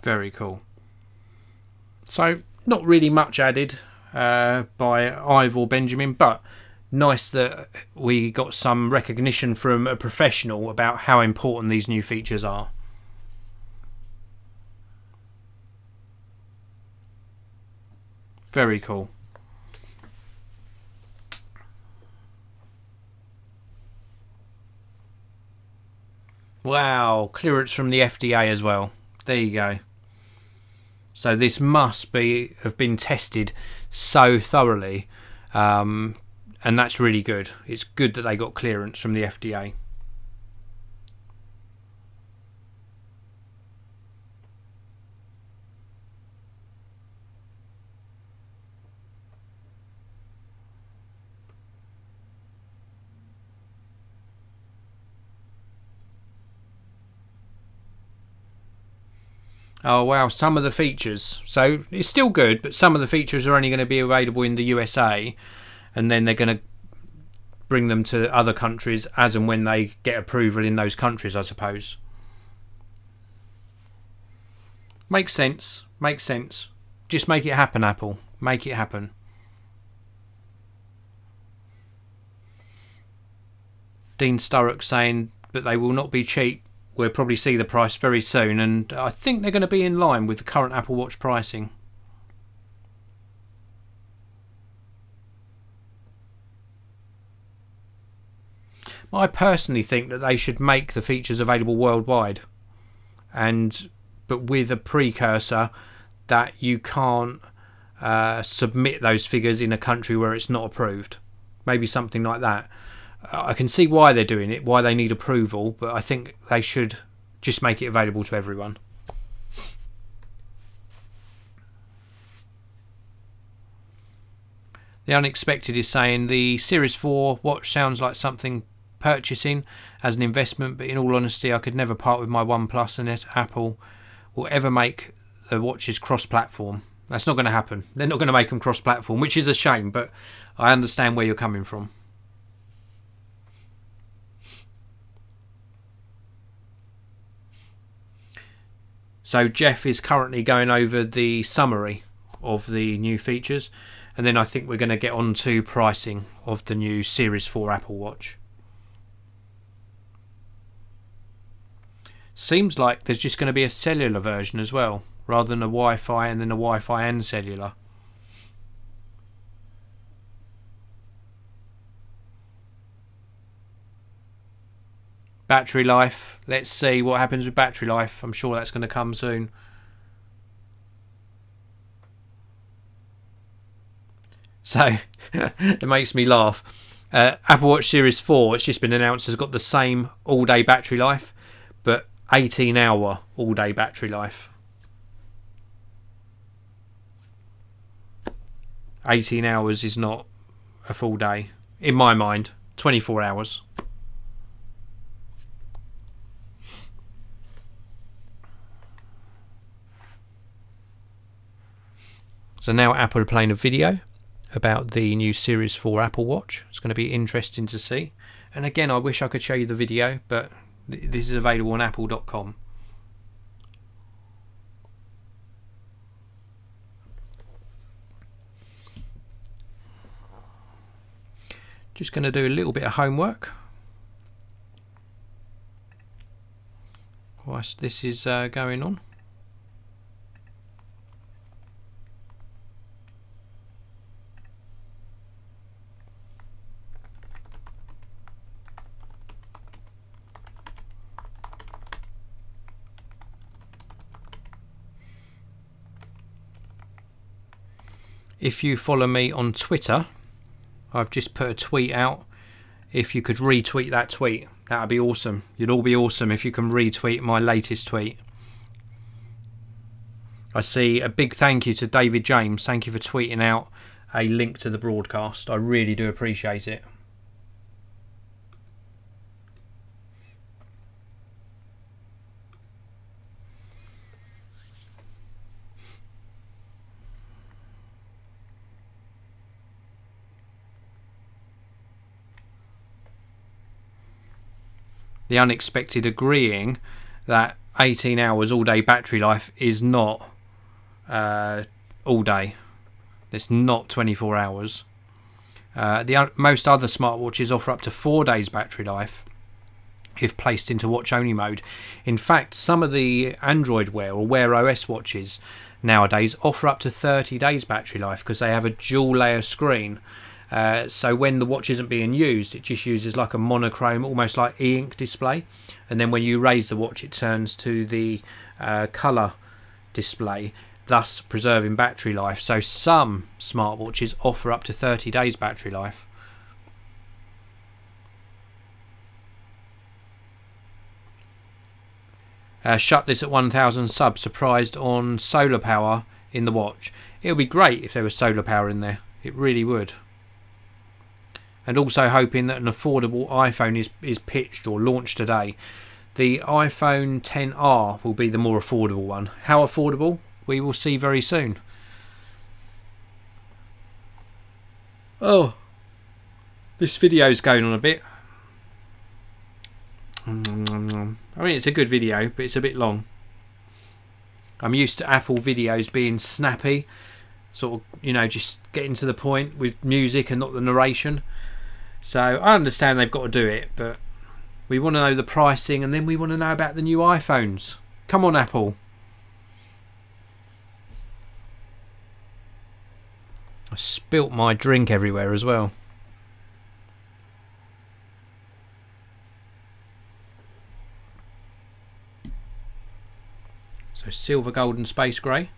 Very cool. So not really much added by Ive or Benjamin, but nice that we got some recognition from a professional about how important these new features are. Very cool. Wow, clearance from the FDA as well. There you go. So this must have been tested so thoroughly, and that's really good. It's good that they got clearance from the FDA. Oh wow, some of the features. So it's still good, but some of the features are only going to be available in the USA, and then they're going to bring them to other countries as and when they get approval in those countries, I suppose. Makes sense. Makes sense. Just make it happen, Apple. Make it happen. Dean Sturrock saying, but they will not be cheap. We'll probably see the price very soon, and I think they're going to be in line with the current Apple Watch pricing. I personally think that they should make the features available worldwide, but with a precursor that you can't submit those figures in a country where it's not approved. Maybe something like that. I can see why they're doing it, why they need approval, but I think they should just make it available to everyone. The Unexpected is saying the Series 4 watch sounds like something purchasing as an investment, but in all honesty I could never part with my OnePlus unless Apple will ever make the watches cross-platform. That's not going to happen. They're not going to make them cross-platform, which is a shame, but I understand where you're coming from. So Jeff is currently going over the summary of the new features, and then I think we're going to get on to pricing of the new Series 4 Apple Watch. Seems like there's just going to be a cellular version as well, rather than a Wi-Fi and then a Wi-Fi and cellular. Battery life, let's see what happens with battery life. I'm sure that's going to come soon. So it makes me laugh. Apple Watch Series 4, it's just been announced, has got the same all-day battery life, but 18-hour all-day battery life. 18 hours is not a full day. In my mind, 24 hours. So now Apple are playing a video about the new Series 4 Apple Watch. It's going to be interesting to see. And again, I wish I could show you the video, but this is available on apple.com. Just going to do a little bit of homework whilst this is going on. If you follow me on Twitter, I've just put a tweet out. If you could retweet that tweet, that would be awesome. You'd all be awesome if you can retweet my latest tweet. I see a big thank you to David James. Thank you for tweeting out a link to the broadcast. I really do appreciate it. The unexpected agreeing that 18 hours all day battery life is not all day. It's not 24 hours. Most other smartwatches offer up to 4 days battery life if placed into watch only mode. In fact, some of the Android Wear or Wear OS watches nowadays offer up to 30 days battery life because they have a dual layer screen. So when the watch isn't being used, it just uses like a monochrome, almost like e-ink display, and then when you raise the watch it turns to the colour display, thus preserving battery life. So some smartwatches offer up to 30 days battery life. Shut this at 1,000 subs. Surprised on solar power in the watch. It would be great if there was solar power in there. It really would. And also hoping that an affordable iPhone is pitched or launched today. The iPhone XR will be the more affordable one. How affordable? We will see very soon. Oh, this video's going on a bit. I mean, it's a good video, but it's a bit long. I'm used to Apple videos being snappy, sort of, you know, just getting to the point with music and not the narration. So I understand they've got to do it, but we want to know the pricing, and then we want to know about the new iPhones. Come on, Apple. I spilt my drink everywhere as well. So silver, gold and space grey.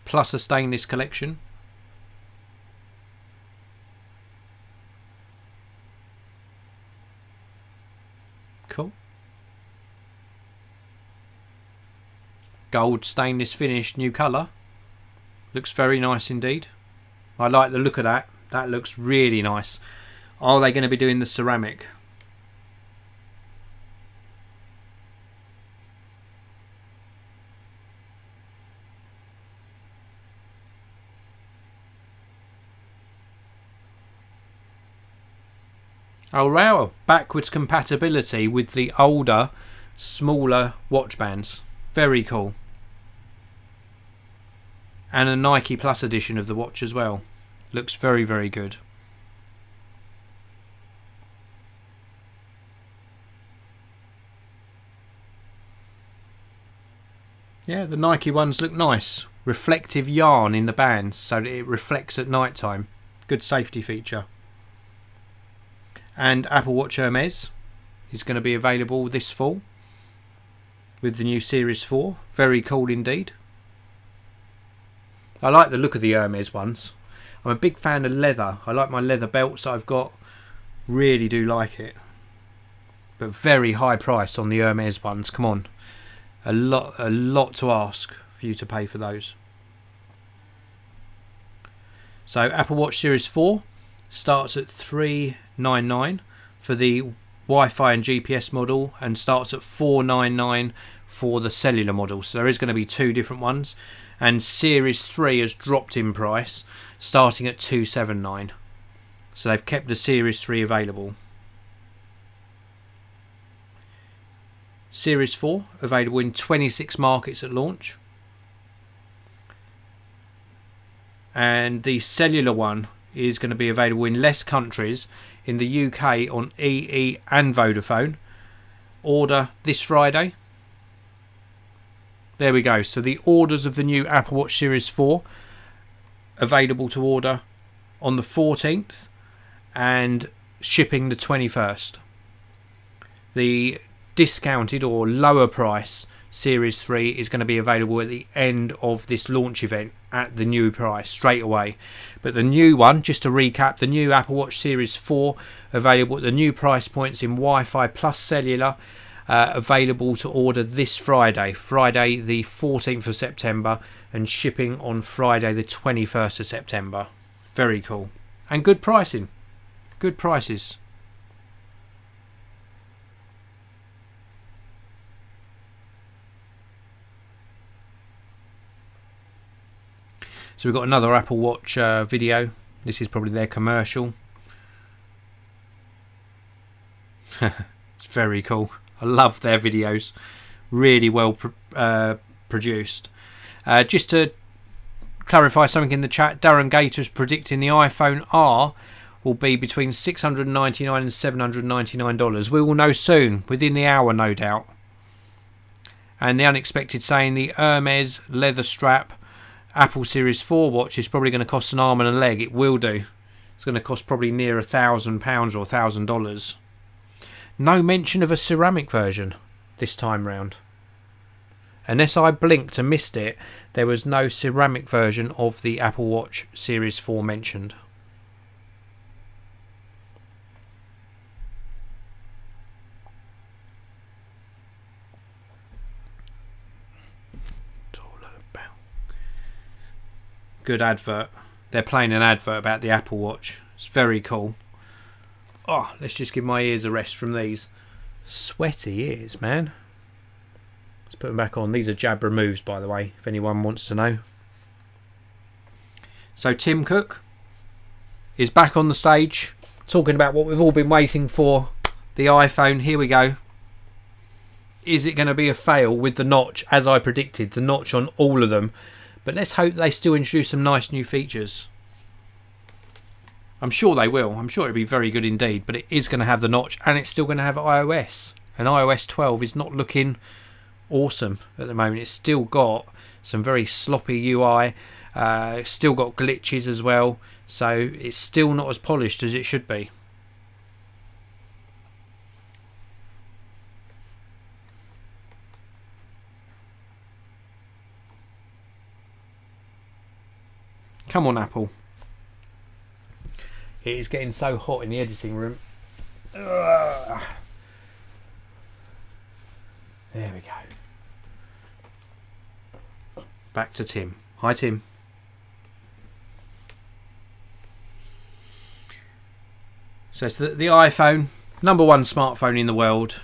Plus a stainless collection. Cool. Gold stainless finish, new colour. Looks very nice indeed. I like the look of that. That looks really nice. Are they going to be doing the ceramic? Oh wow, backwards compatibility with the older, smaller watch bands. Very cool. And a Nike Plus edition of the watch as well. Looks very, very good. Yeah, the Nike ones look nice. Reflective yarn in the bands so that it reflects at night time. Good safety feature. And Apple Watch Hermes is going to be available this fall with the new Series 4. Very cool indeed. I like the look of the Hermes ones. I'm a big fan of leather. I like my leather belts I've got. Really do like it. But very high price on the Hermes ones. Come on. A lot to ask for you to pay for those. So Apple Watch Series 4 starts at $399 for the Wi-Fi and GPS model, and starts at $499 for the cellular model. So there is going to be two different ones. And Series 3 has dropped in price, starting at $279. So they've kept the Series 3 available. Series 4 available in 26 markets at launch. And the cellular one is going to be available in less countries, in the UK on EE and Vodafone. Order this Friday. There we go. So the orders of the new Apple Watch Series 4 available to order on the 14th and shipping the 21st. The discounted or lower price Series 3 is going to be available at the end of this launch event at the new price straight away. But the new one, just to recap, the new Apple Watch Series 4 available at the new price points in Wi-Fi plus cellular, available to order this Friday the 14th of September, and shipping on Friday the 21st of September. Very cool. And good pricing. Good prices. So we've got another Apple Watch video. This is probably their commercial. It's very cool. I love their videos. Really well produced. Just to clarify something in the chat, Darren Gator's predicting the iPhone R will be between $699 and $799. We will know soon, within the hour, no doubt. And the unexpected saying the Hermes leather strap Apple Series 4 watch is probably going to cost an arm and a leg. It will do. It's going to cost probably near £1,000 or $1,000. No mention of a ceramic version this time round. Unless I blinked and missed it, there was no ceramic version of the Apple Watch Series 4 mentioned. Good advert. They're playing an advert about the Apple Watch. It's very cool. Oh, let's just give my ears a rest from these. Sweaty ears, man. Let's put them back on. These are jab removes, by the way, if anyone wants to know. So Tim Cook is back on the stage, talking about what we've all been waiting for. The iPhone. Here we go. Is it going to be a fail with the notch, as I predicted? The notch on all of them. But let's hope they still introduce some nice new features. I'm sure they will. I'm sure it'll be very good indeed. But it is going to have the notch, and it's still going to have iOS. And iOS 12 is not looking awesome at the moment. It's still got some very sloppy UI. Still got glitches as well. So it's still not as polished as it should be. Come on, Apple. It is getting so hot in the editing room. Ugh. There we go. Back to Tim. Hi, Tim. So it's the iPhone, #1 smartphone in the world.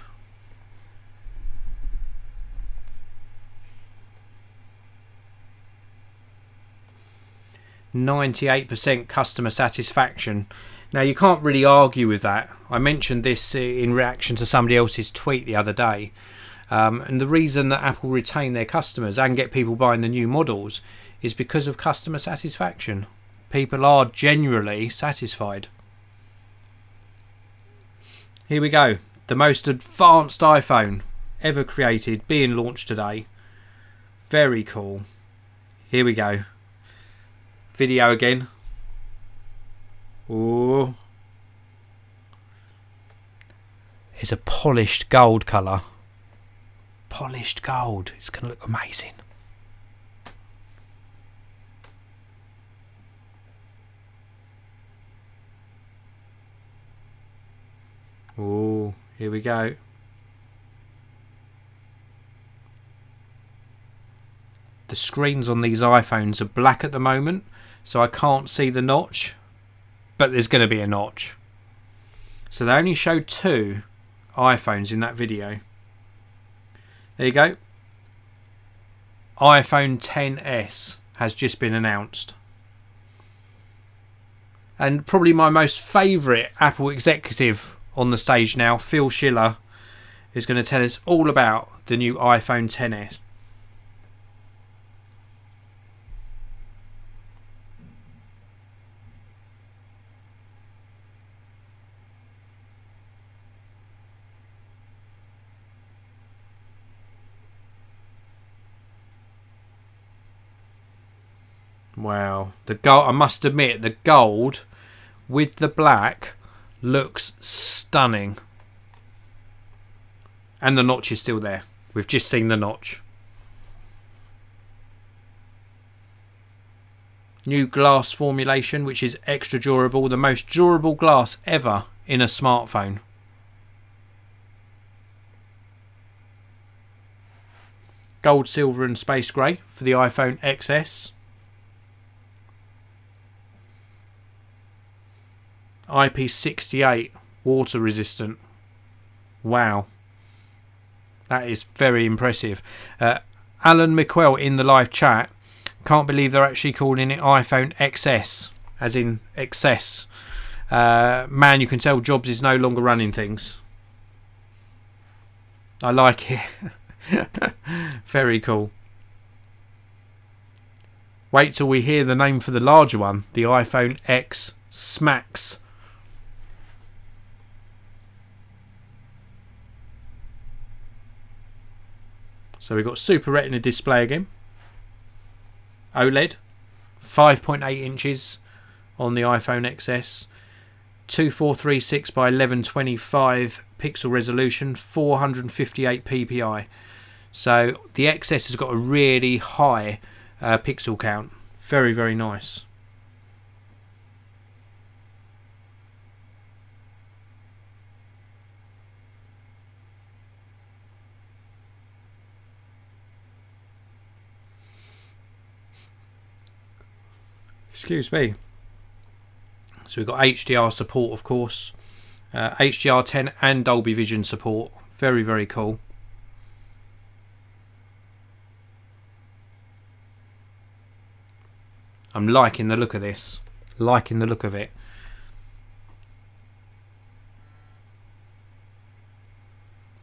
%98 customer satisfaction. Now you can't really argue with that. I mentioned this in reaction to somebody else's tweet the other day. And the reason that Apple retain their customers and get people buying the new models is because of customer satisfaction. People are generally satisfied. Here we go. The most advanced iPhone ever created being launched today. Very cool. Here we go. Video again. Ooh. It's a polished gold colour. Polished gold. It's going to look amazing. Ooh, here we go. The screens on these iPhones are black at the moment, so I can't see the notch, but there's going to be a notch. So they only showed 2 iPhones in that video. There you go. iPhone XS has just been announced. And probably my most favourite Apple executive on the stage now, Phil Schiller, is going to tell us all about the new iPhone XS. Wow, the gold, I must admit, the gold with the black looks stunning. And the notch is still there. We've just seen the notch. New glass formulation, which is extra durable, the most durable glass ever in a smartphone. Gold, silver and space grey for the iPhone XS. IP68 water resistant. Wow, that is very impressive. Alan McQuell in the live chat, can't believe they're actually calling it iPhone XS, as in excess. Man, you can tell Jobs is no longer running things. I like it. Very cool. Wait till we hear the name for the larger one, the iPhone X Max. So we've got Super Retina display again. OLED. 5.8 inches on the iPhone XS. 2436 by 1125 pixel resolution. 458 ppi. So the XS has got a really high pixel count. Very, very nice. Excuse me. So we've got HDR support, of course. HDR10 and Dolby Vision support. Very, very cool. I'm liking the look of this. Liking the look of it.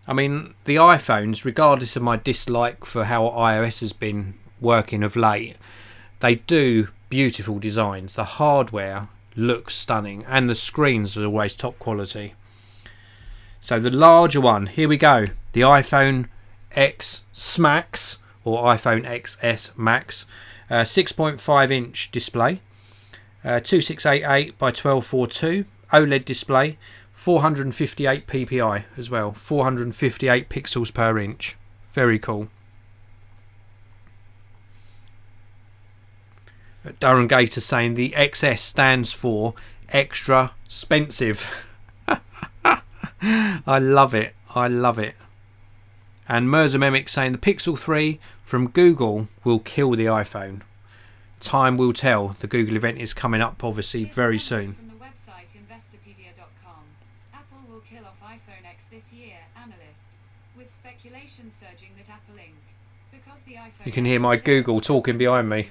I mean, the iPhones, regardless of my dislike for how iOS has been working of late, they do beautiful designs. The hardware looks stunning and the screens are always top quality. So the larger one, here we go, the iPhone X Max or iPhone XS Max, 6.5 inch display, 2688 by 1242 OLED display, 458 ppi as well, 458 pixels per inch. Very cool. Durham Gator saying the XS stands for extra expensive. I love it. I love it. And Merzamemic saying the Pixel 3 from Google will kill the iPhone. Time will tell. The Google event is coming up obviously very soon. From the website investopedia.com. Apple will kill off iPhone X this year, analyst. With speculation surging that Apple Inc. Because the iPhone You can hear my Google talking behind me.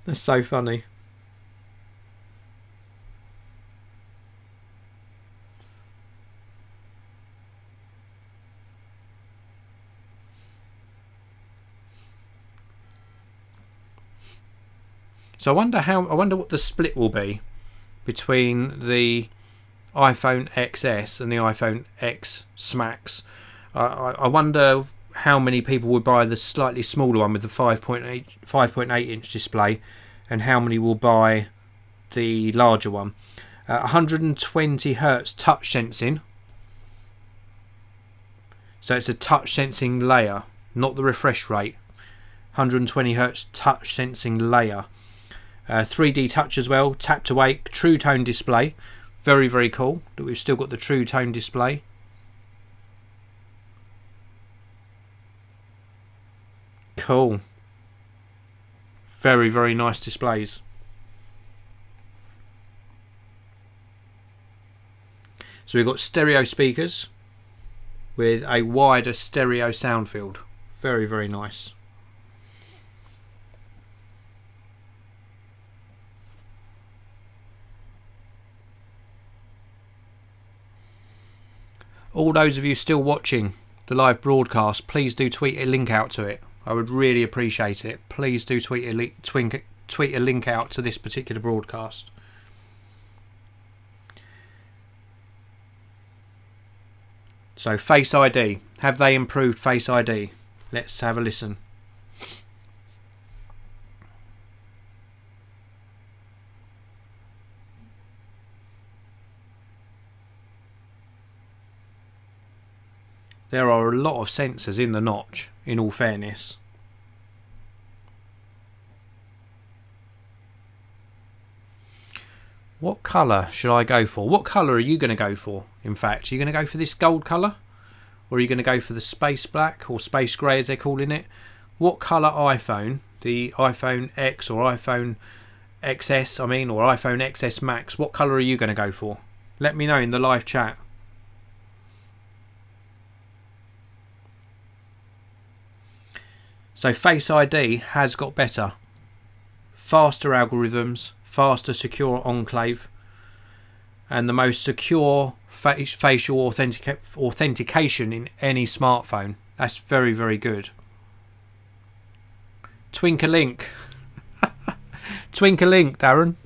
That's so funny. So I wonder what the split will be between the iPhone XS and the iPhone X Max. I wonder how many people would buy the slightly smaller one with the 5.8 inch display and how many will buy the larger one. 120 Hertz touch sensing. So it's a touch sensing layer, not the refresh rate. 120 Hertz touch sensing layer. 3D touch as well, tap to wake, true tone display. Very, very cool that we've still got the true tone display. Cool. Very, very nice displays. So we've got stereo speakers with a wider stereo sound field. Very, very nice. All those of you still watching the live broadcast, please do tweet a link out to it. I would really appreciate it. Please do tweet a link out to this particular broadcast. So Face ID. Have they improved Face ID? Let's have a listen. There are a lot of sensors in the notch, in all fairness. What colour should I go for? What colour are you going to go for? In fact, are you going to go for this gold colour? or are you going to go for the space black or space grey as they're calling it? What colour iPhone, the iPhone X or iPhone XS, I mean, or iPhone XS Max, what colour are you going to go for? Let me know in the live chat. So Face ID has got better. Faster algorithms, faster secure enclave, and the most secure facial authentication in any smartphone. That's very, very good. Twink-a-link. Twink-a-link, Darren.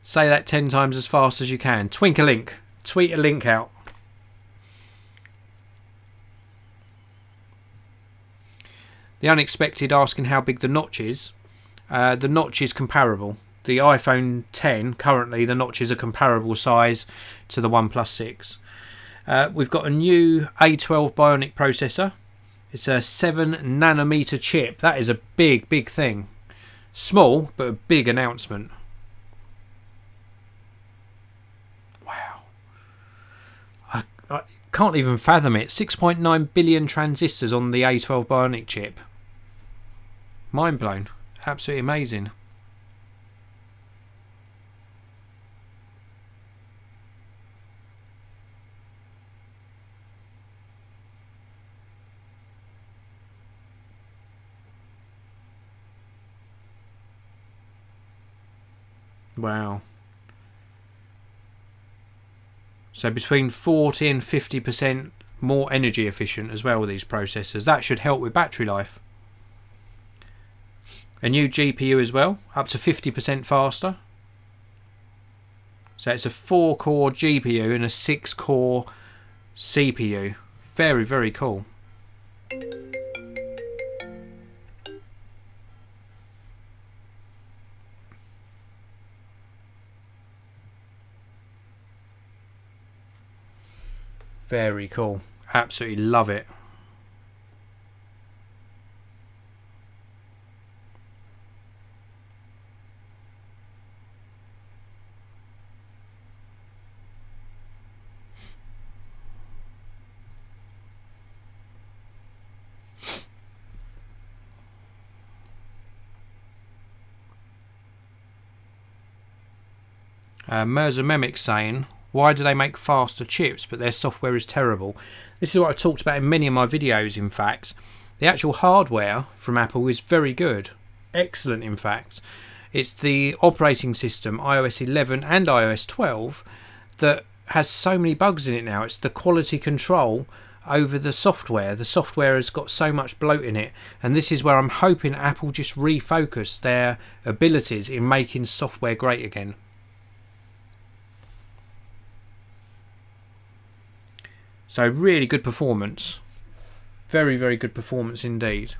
Say that 10 times as fast as you can. Twink-a-link. Tweet a link out. The unexpected asking how big the notch is. The notch is comparable. The iPhone 10, currently, the notches are comparable size to the OnePlus 6. We've got a new A12 Bionic processor. It's a 7 nanometer chip. That is a big, big thing. Small, but a big announcement. Wow. I can't even fathom it. 6.9 billion transistors on the A12 Bionic chip. Mind blown. Absolutely amazing. Wow. So between 40 and 50% more energy efficient as well with these processors. That should help with battery life. A new GPU as well, up to 50% faster. So it's a 4-core GPU and a 6-core CPU. Very, very cool. Very cool. Absolutely love it. Mirza Memic saying, why do they make faster chips but their software is terrible? This is what I've talked about in many of my videos, in fact. The actual hardware from Apple is very good. Excellent, in fact. It's the operating system, iOS 11 and iOS 12, that has so many bugs in it now. It's the quality control over the software. The software has got so much bloat in it. And this is where I'm hoping Apple just refocus their abilities in making software great again. So really good performance. Very, very good performance indeed.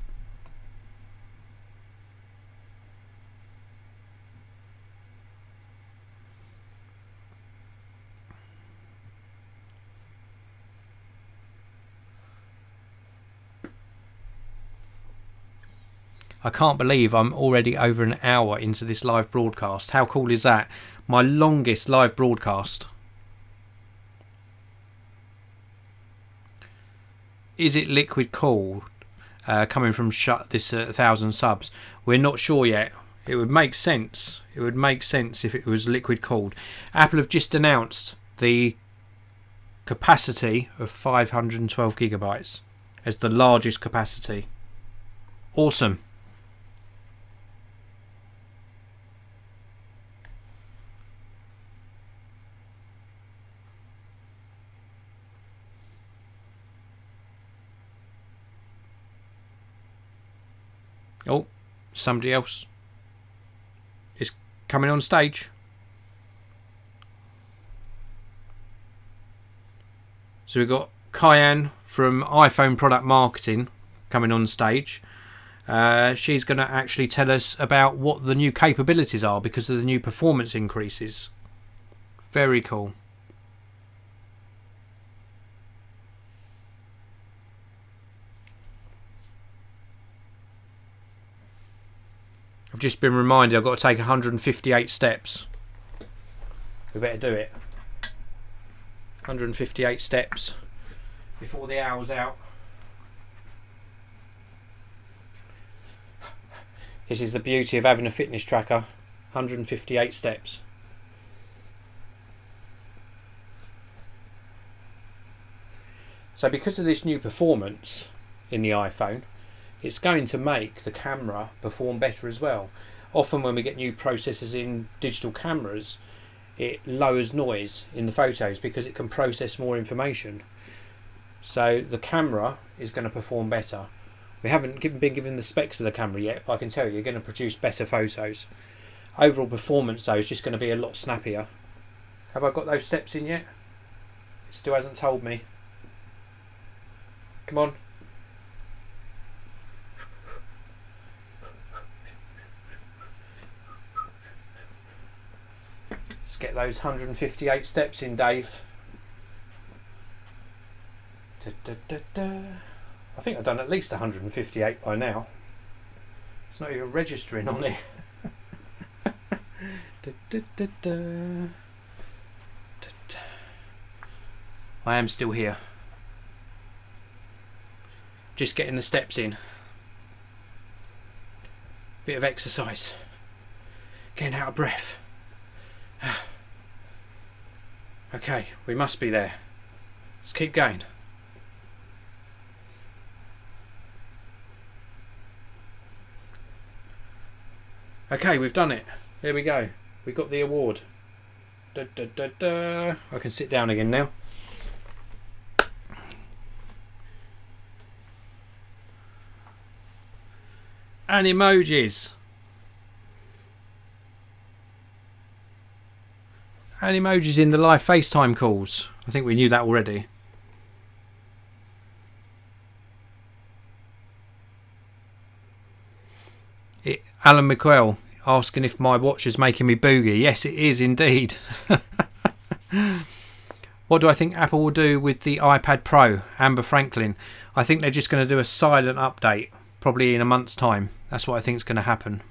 I can't believe I'm already over an hour into this live broadcast. How cool is that? My longest live broadcast. Is it liquid cooled? Coming from this 1,000 subs. We're not sure yet. It would make sense. It would make sense if it was liquid cooled. Apple have just announced the capacity of 512 gigabytes as the largest capacity. Awesome. Oh, somebody else is coming on stage. So we've got Kyan from iPhone Product Marketing coming on stage. She's going to actually tell us about what the new capabilities are because of the new performance increases. Very cool. I've just been reminded I've got to take 158 steps. We better do it. 158 steps before the hour's out. This is the beauty of having a fitness tracker. 158 steps. So because of this new performance in the iPhone, it's going to make the camera perform better as well. Often when we get new processors in digital cameras, it lowers noise in the photos because it can process more information. So the camera is going to perform better. We haven't been given the specs of the camera yet, but I can tell you, you're going to produce better photos. Overall performance though is just going to be a lot snappier. Have I got those steps in yet? It still hasn't told me. Come on. Let's get those 158 steps in, Dave. I think I've done at least 158 by now. It's not even registering on it. I am still here. Just getting the steps in. Bit of exercise. Getting out of breath. Okay, we must be there. Let's keep going. Okay, we've done it. There we go. We got the award. I can sit down again now. And emojis. And emojis in the live FaceTime calls. I think we knew that already. Alan McQuell asking if my watch is making me boogie. Yes, it is indeed. What do I think Apple will do with the iPad Pro? Amber Franklin. I think they're just going to do a silent update, probably in a month's time. That's what I think is going to happen.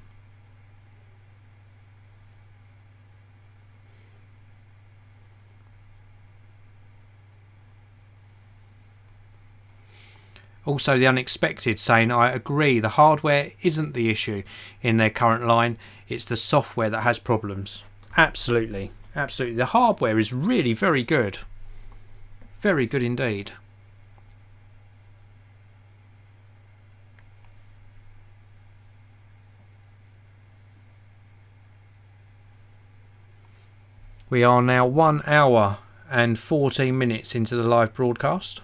Also the unexpected saying, I agree, the hardware isn't the issue in their current line, it's the software that has problems. Absolutely, absolutely. The hardware is really very good. Very good indeed. We are now 1 hour and 14 minutes into the live broadcast.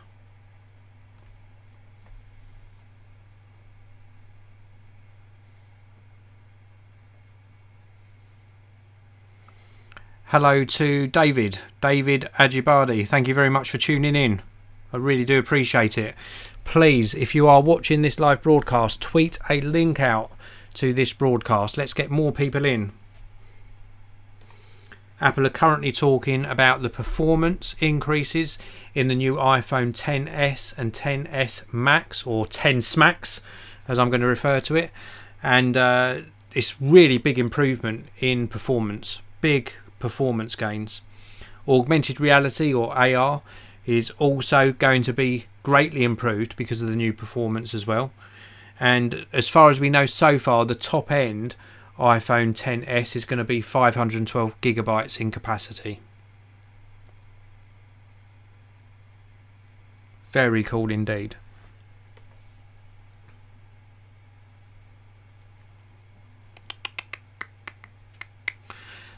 Hello to David Ajibadi. Thank you very much for tuning in. I really do appreciate it. Please, if you are watching this live broadcast, tweet a link out to this broadcast. Let's get more people in. Apple are currently talking about the performance increases in the new iPhone XS and XS Max, or XS Max as I'm going to refer to it. And it's really big improvement in performance. Big performance gains. Augmented reality, or AR, is also going to be greatly improved because of the new performance as well. And as far as we know so far, the top end iPhone XS is going to be 512 gigabytes in capacity. Very cool indeed.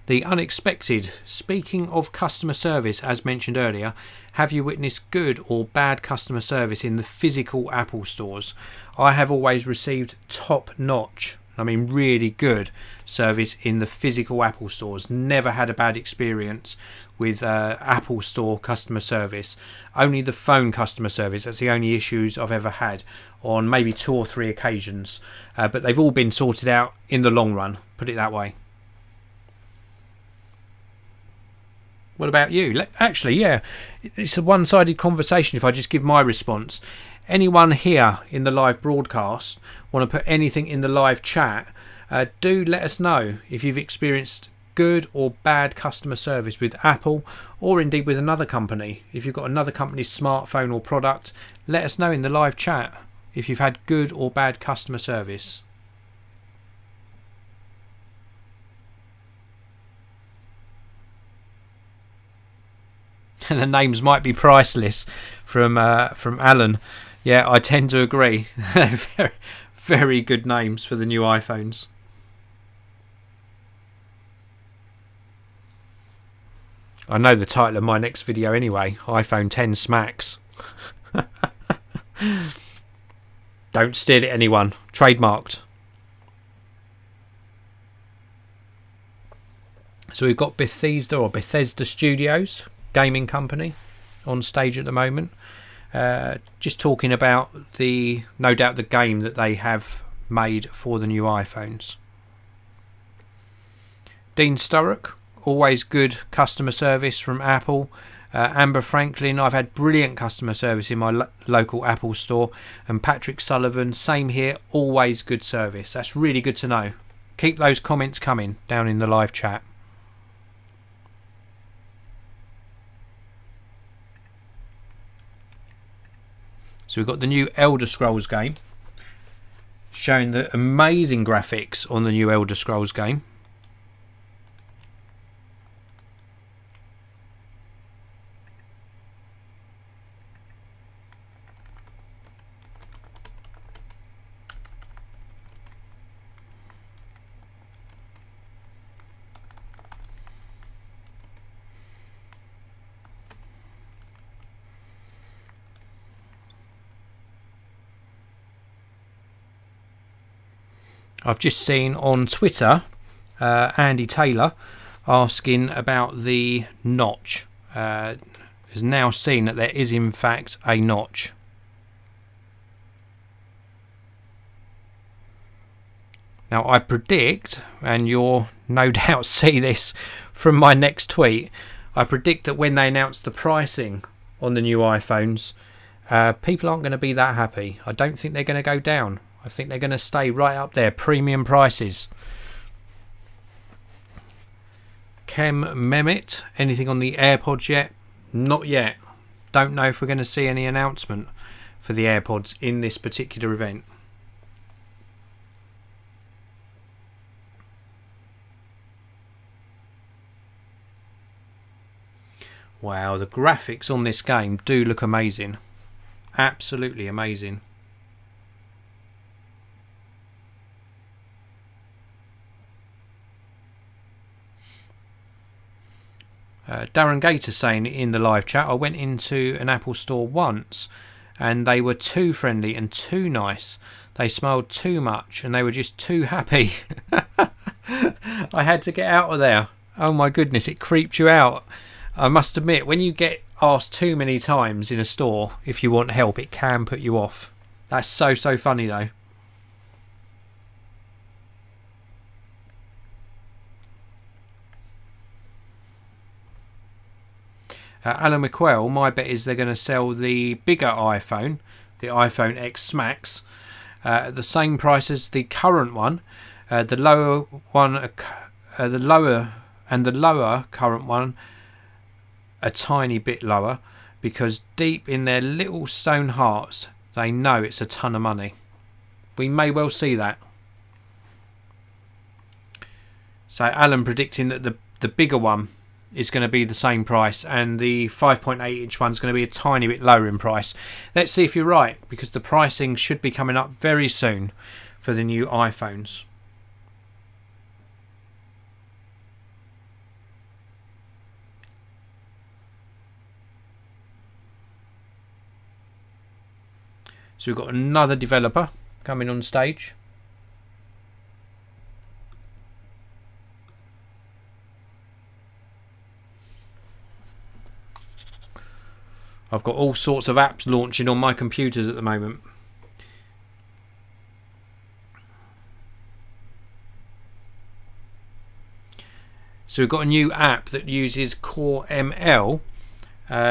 The unexpected. Speaking of customer service, as mentioned earlier, have you witnessed good or bad customer service in the physical Apple stores? I have always received top-notch, I mean really good service in the physical Apple stores. Never had a bad experience with Apple Store customer service. Only the phone customer service, that's the only issues I've ever had on maybe 2 or 3 occasions. But they've all been sorted out in the long run, put it that way. What about you? Actually, yeah, it's a one-sided conversation if I just give my response. Anyone here in the live broadcast want to put anything in the live chat, do let us know if you've experienced good or bad customer service with Apple, or indeed with another company. If you've got another company's smartphone or product, let us know in the live chat if you've had good or bad customer service. And the names might be priceless from Alan. Yeah, I tend to agree. very, very good names for the new iPhones. I know the title of my next video anyway. iPhone 10 smacks. Don't steal it, anyone. Trademarked. So we've got Bethesda Studios, gaming company, on stage at the moment. Just talking about no doubt the game that they have made for the new iPhones. Dean Sturrock, always good customer service from Apple. Amber Franklin, I've had brilliant customer service in my local Apple store. And Patrick Sullivan, same here, always good service. That's really good to know. Keep those comments coming down in the live chat. So we've got the new Elder Scrolls game, showing the amazing graphics on the new Elder Scrolls game. I've just seen on Twitter Andy Taylor asking about the notch. Has now seen that there is in fact a notch. Now I predict, and you'll no doubt see this from my next tweet, I predict that when they announce the pricing on the new iPhones, people aren't going to be that happy. I don't think they're going to go down. I think they're going to stay right up there, premium prices. Kem Mehmet, anything on the AirPods yet? Not yet. Don't know if we're going to see any announcement for the AirPods in this particular event. Wow, the graphics on this game do look amazing. Absolutely amazing. Darren Gator saying in the live chat, I went into an Apple store once and they were too friendly and too nice. They smiled too much and they were just too happy. I had to get out of there. Oh my goodness, it creeped you out. I must admit, when you get asked too many times in a store if you want help, it can put you off. That's so funny though. Alan McQuell, my bet is they're going to sell the bigger iPhone, the iPhone X Max, at the same price as the current one. The lower current one a tiny bit lower, because deep in their little stone hearts they know it's a ton of money. We may well see that. So Alan predicting that the bigger one is going to be the same price and the 5.8 inch one is going to be a tiny bit lower in price. Let's see if you're right, because the pricing should be coming up very soon for the new iPhones. So we've got another developer coming on stage. I've got all sorts of apps launching on my computers at the moment. So we've got a new app that uses Core ML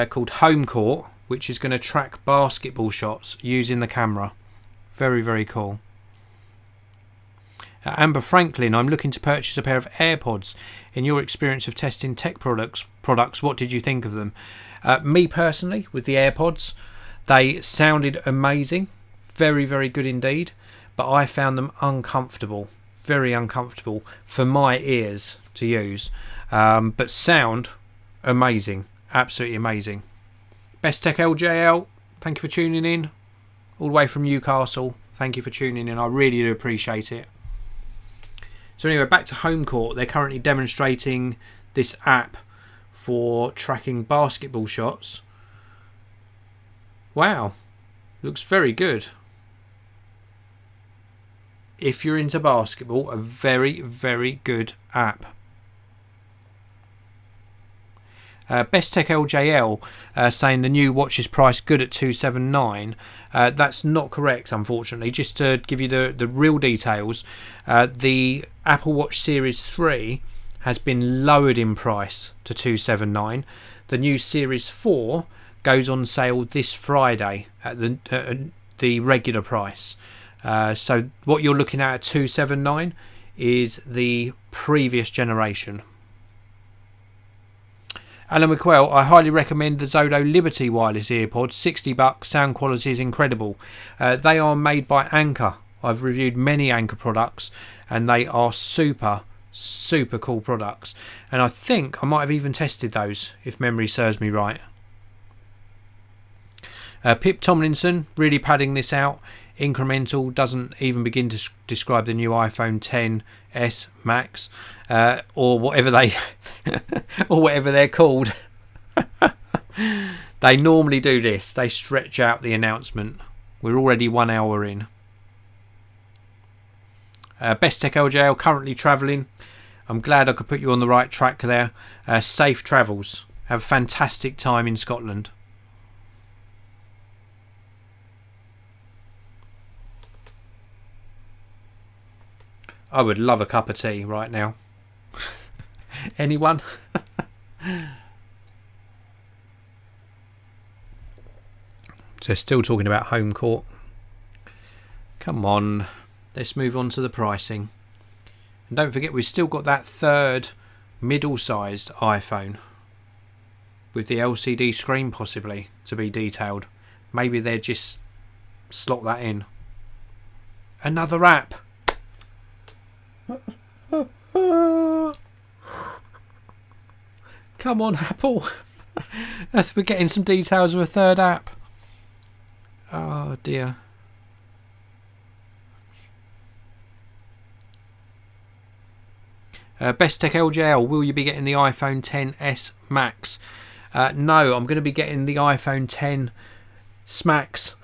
called Home Court, which is going to track basketball shots using the camera. Very, very cool. Amber Franklin, I'm looking to purchase a pair of AirPods. In your experience of testing tech products, what did you think of them? Me personally, with the AirPods, they sounded amazing. Very, very good indeed. But I found them uncomfortable. Very uncomfortable for my ears to use. But sound amazing. Absolutely amazing. Best Tech LJL, thank you for tuning in. All the way from Newcastle. Thank you for tuning in. I really do appreciate it. So anyway, back to Home Court. They're currently demonstrating this app for tracking basketball shots. Wow. Looks very good. If you're into basketball, a very, very good app. Best Tech LJL saying the new watch is priced good at $279. That's not correct, unfortunately. Just to give you the real details, the Apple Watch Series 3 has been lowered in price to $279. The new Series 4 goes on sale this Friday at the regular price. So what you're looking at $279 is the previous generation. Alan McQuell, I highly recommend the Zodo Liberty wireless earpods. $60, sound quality is incredible. They are made by Anker. I've reviewed many Anker products and they are super cool products. And I think I might have even tested those, if memory serves me right. Pip Tomlinson, really padding this out. Incremental, doesn't even begin to describe the new iPhone XS Max or whatever they're called. They normally do this. They stretch out the announcement. We're already 1 hour in. Best Tech LJL, currently travelling. I'm glad I could put you on the right track there. Safe travels. Have a fantastic time in Scotland. I would love a cup of tea right now. Anyone? So still talking about Home Court. Come on. Let's move on to the pricing. And don't forget we've still got that third middle-sized iPhone. With the LCD screen possibly to be detailed. Maybe they'll just slot that in. Another app. Come on, Apple. We're getting some details of a third app. Oh dear. Best Tech LJL, will you be getting the iPhone XS Max? No, I'm going to be getting the iPhone X Max.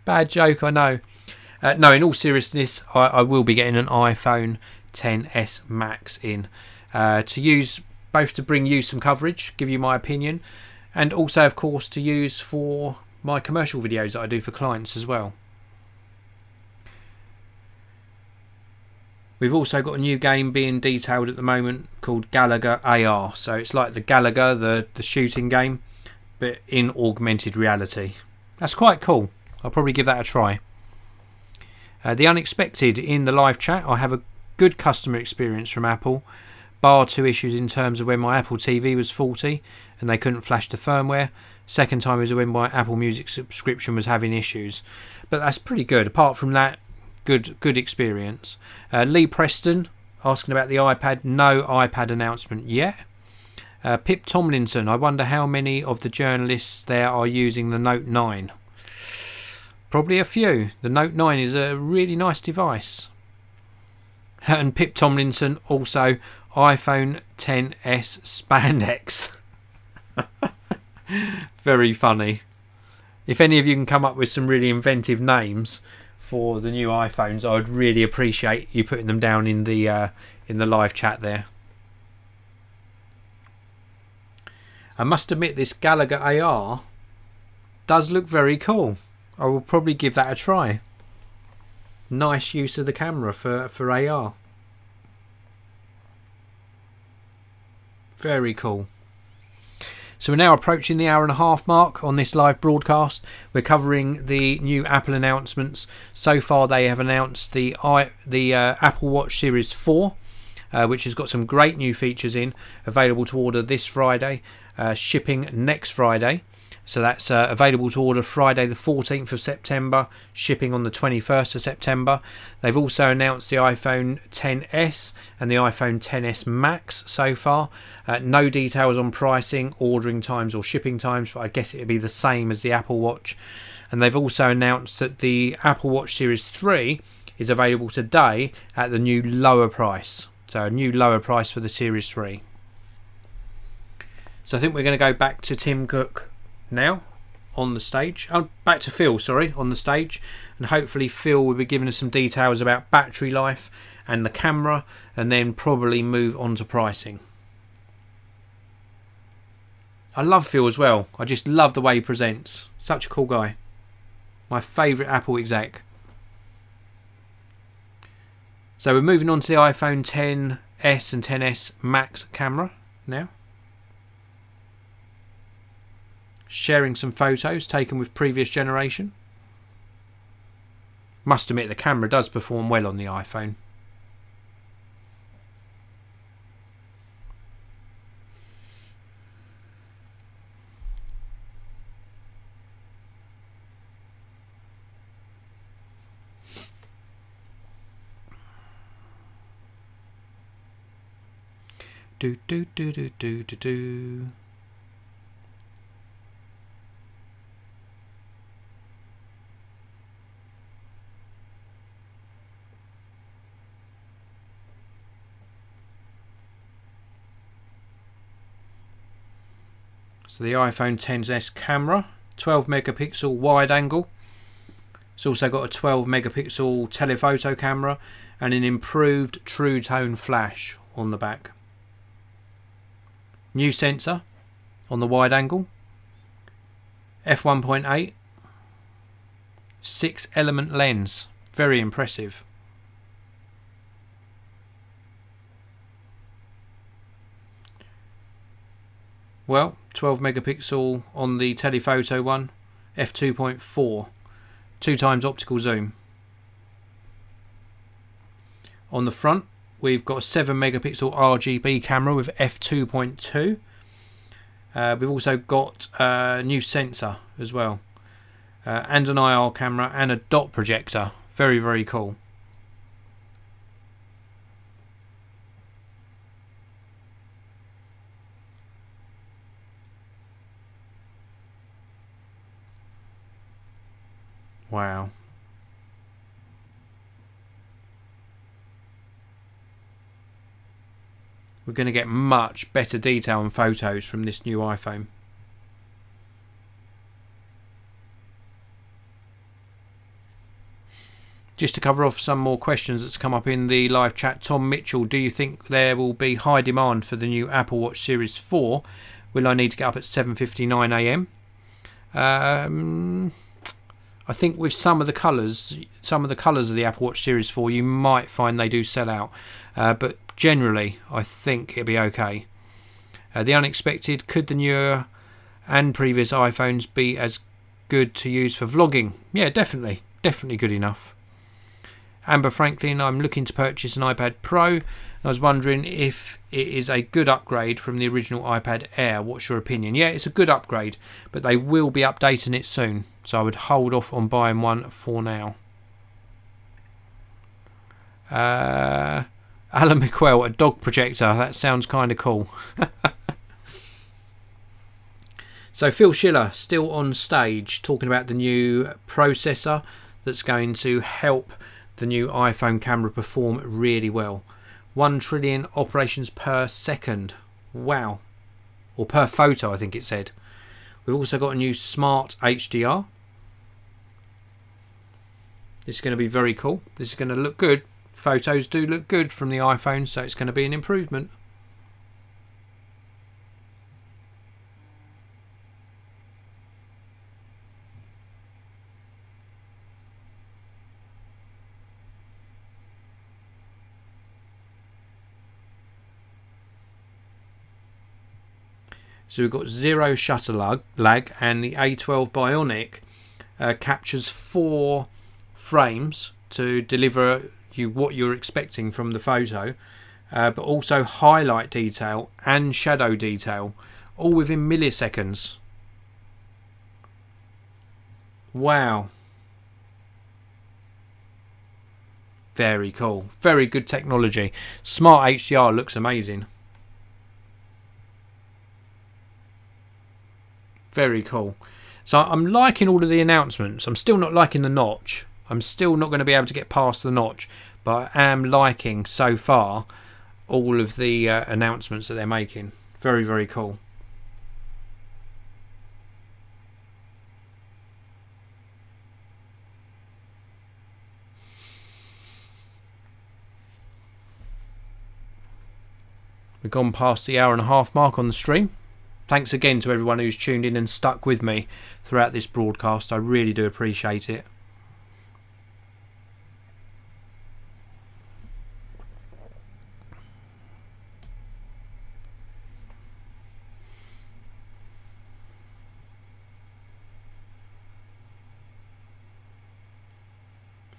Bad joke, I know. No, in all seriousness, I will be getting an iPhone XS Max in to use, both to bring you some coverage, give you my opinion, and also, of course, to use for my commercial videos that I do for clients as well. We've also got a new game being detailed at the moment called Gallagher AR. So it's like the Gallagher, the shooting game, but in augmented reality. That's quite cool. I'll probably give that a try. The unexpected in the live chat. I have a good customer experience from Apple, bar 2 issues in terms of when my Apple TV was faulty and they couldn't flash the firmware. Second time was when my Apple Music subscription was having issues. But that's pretty good. Apart from that, good experience. Lee Preston asking about the iPad. No iPad announcement yet. Pip Tomlinson, I wonder how many of the journalists there are using the Note 9. Probably a few. The Note 9 is a really nice device. And Pip Tomlinson also iPhone XS spandex. Very funny. If any of you can come up with some really inventive names for the new iPhones, I would really appreciate you putting them down in the live chat there. I must admit this Gallagher AR does look very cool. I will probably give that a try. Nice use of the camera for AR. Very cool. So we're now approaching the hour-and-a-half mark on this live broadcast. We're covering the new Apple announcements. So far they have announced the Apple Watch Series 4, which has got some great new features in, available to order this Friday, shipping next Friday. So that's available to order Friday the 14th of September, shipping on the 21st of September. They've also announced the iPhone XS and the iPhone XS Max so far. No details on pricing, ordering times or shipping times, but I guess it would be the same as the Apple Watch. And they've also announced that the Apple Watch Series 3 is available today at the new lower price. So a new lower price for the Series 3. So I think we're going to go back to Tim Cook now on the stage. Oh, back to Phil, sorry, on the stage, and hopefully Phil will be giving us some details about battery life and the camera, and then probably move on to pricing. I love Phil as well. I just love the way he presents. Such a cool guy. My favourite Apple exec. So we're moving on to the iPhone XS and XS Max camera now. Sharing some photos taken with previous generation. Must admit the camera does perform well on the iPhone. Do do do do do do do. So the iPhone XS camera, 12 megapixel wide angle. It's also got a 12 megapixel telephoto camera and an improved true tone flash on the back. New sensor on the wide angle. f1.8. 6-element lens. Very impressive. Well, 12 megapixel on the telephoto one, f2.4, 2 times optical zoom. On the front, we've got a 7 megapixel RGB camera with f2.2. We've also got a new sensor as well, and an IR camera and a dot projector. Very, very cool. Wow. We're going to get much better detail and photos from this new iPhone. Just to cover off some more questions that's come up in the live chat. Tom Mitchell, do you think there will be high demand for the new Apple Watch Series 4? Will I need to get up at 7:59 AM? I think with some of the colours of the Apple Watch Series 4, you might find they do sell out. But generally, I think it'll be okay. The unexpected, could the newer and previous iPhones be as good to use for vlogging? Yeah, definitely good enough. Amber Franklin, I'm looking to purchase an iPad Pro. I was wondering if it is a good upgrade from the original iPad Air. What's your opinion? Yeah, it's a good upgrade, but they will be updating it soon, so I would hold off on buying one for now. Alan McQuell, a dog projector. That sounds kind of cool. So Phil Schiller still on stage talking about the new processor that's going to help the new iPhone camera perform really well. 1 trillion operations per second. Wow. Or per photo, I think it said. We've also got a new smart HDR. This is going to be very cool. This is going to look good. Photos do look good from the iPhone, so it's going to be an improvement. So we've got zero shutter lag, and the A12 Bionic captures 4 frames to deliver you what you're expecting from the photo, but also highlight detail and shadow detail, all within milliseconds. Wow. Very cool. Very good technology. Smart HDR looks amazing. Very cool. So I'm liking all of the announcements. I'm still not liking the notch. I'm still not going to be able to get past the notch, but I am liking so far all of the announcements that they're making. Very, very cool. We've gone past the 1.5 hour mark on the stream. Thanks again to everyone who's tuned in and stuck with me throughout this broadcast. I really do appreciate it.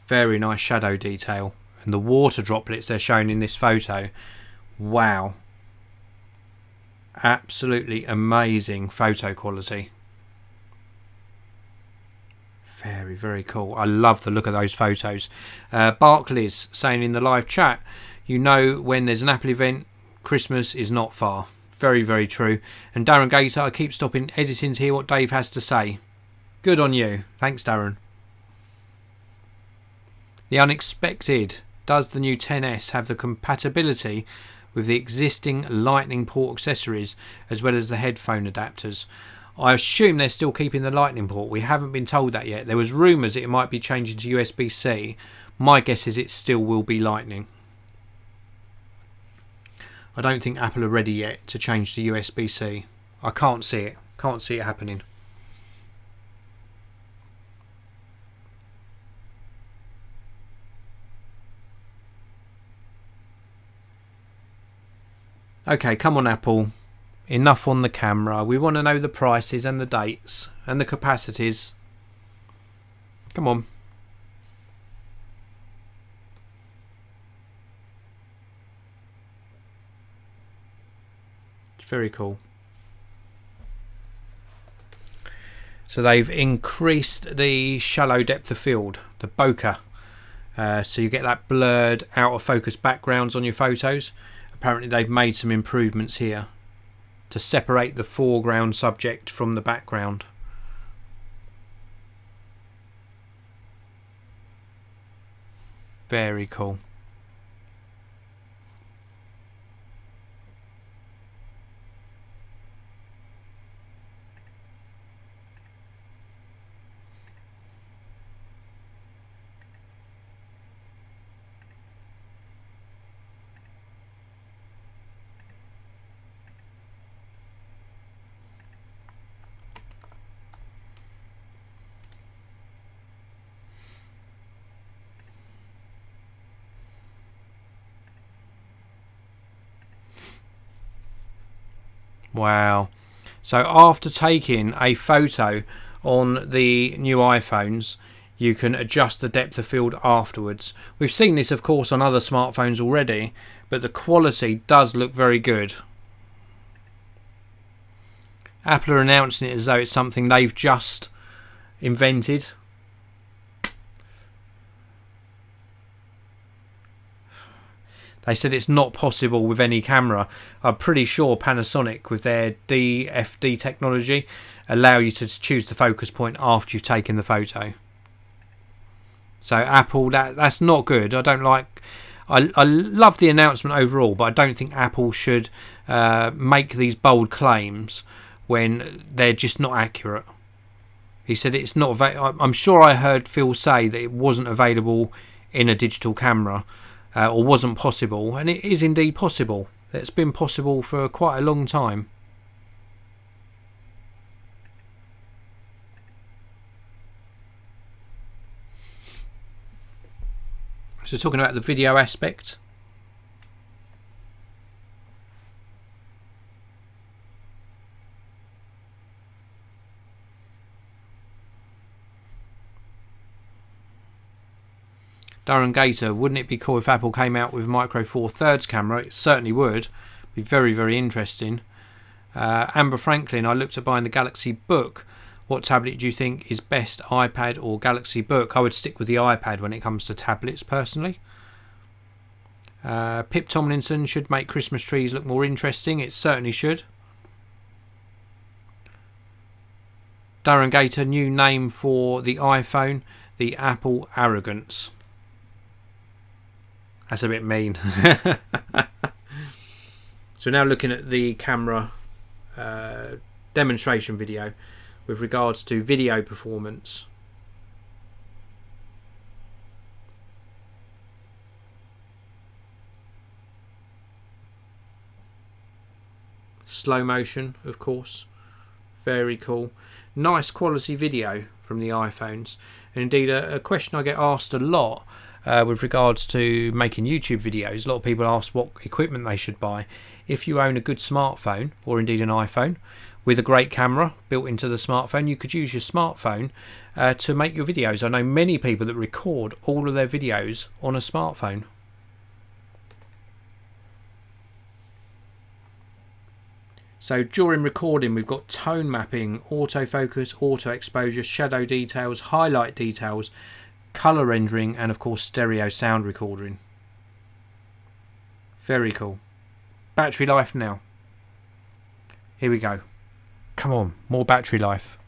Very nice shadow detail, and the water droplets they're shown in this photo. Wow. Absolutely amazing photo quality. Very, very cool. I love the look of those photos. Barclays saying in the live chat, you know when there's an Apple event, Christmas is not far. Very, very true. And Darren Gator, I keep stopping editing to hear what Dave has to say. Good on you. Thanks, Darren. The unexpected. Does the new XS have the compatibility with the existing Lightning port accessories as well as the headphone adapters? I assume they're still keeping the Lightning port. We haven't been told that yet. There was rumours it might be changing to USB-C. My guess is it still will be Lightning. I don't think Apple are ready yet to change to USB-C. I can't see it. Can't see it happening. Okay, come on Apple. Enough on the camera. We want to know the prices and the dates and the capacities. Come on. It's very cool. So they've increased the shallow depth of field, the bokeh. So you get that blurred out of focus backgrounds on your photos. Apparently they've made some improvements here to separate the foreground subject from the background. Very cool. Wow. So after taking a photo on the new iPhones, you can adjust the depth of field afterwards. We've seen this of course on other smartphones already, but the quality does look very good. Apple are announcing it as though it's something they've just invented. They said it's not possible with any camera. I'm pretty sure Panasonic, with their DFD technology, allow you to choose the focus point after you've taken the photo. So Apple, that's not good. I don't like. I love the announcement overall, but I don't think Apple should make these bold claims when they're just not accurate. He said it's not. I'm sure I heard Phil say that it wasn't available in a digital camera. Or wasn't possible, and it is indeed possible. It's been possible for quite a long time. So talking about the video aspect, Darren Gator, wouldn't it be cool if Apple came out with a Micro Four Thirds camera? It certainly would. Be very, very interesting. Amber Franklin, I looked at buying the Galaxy Book. What tablet do you think is best, iPad or Galaxy Book? I would stick with the iPad when it comes to tablets personally. Pip Tomlinson, should make Christmas trees look more interesting. It certainly should. Darren Gator, new name for the iPhone, the Apple Arrogance. That's a bit mean. So now looking at the camera demonstration video with regards to video performance. Slow motion, of course. Very cool. Nice quality video from the iPhones. And indeed, a question I get asked a lot with regards to making YouTube videos. A lot of people ask what equipment they should buy. If you own a good smartphone, or indeed an iPhone, with a great camera built into the smartphone, you could use your smartphone to make your videos. I know many people that record all of their videos on a smartphone. So during recording, we've got tone mapping, autofocus, auto exposure, shadow details, highlight details, color rendering, and of course stereo sound recording. Very cool. Battery life now. Here we go. Come on, more battery life.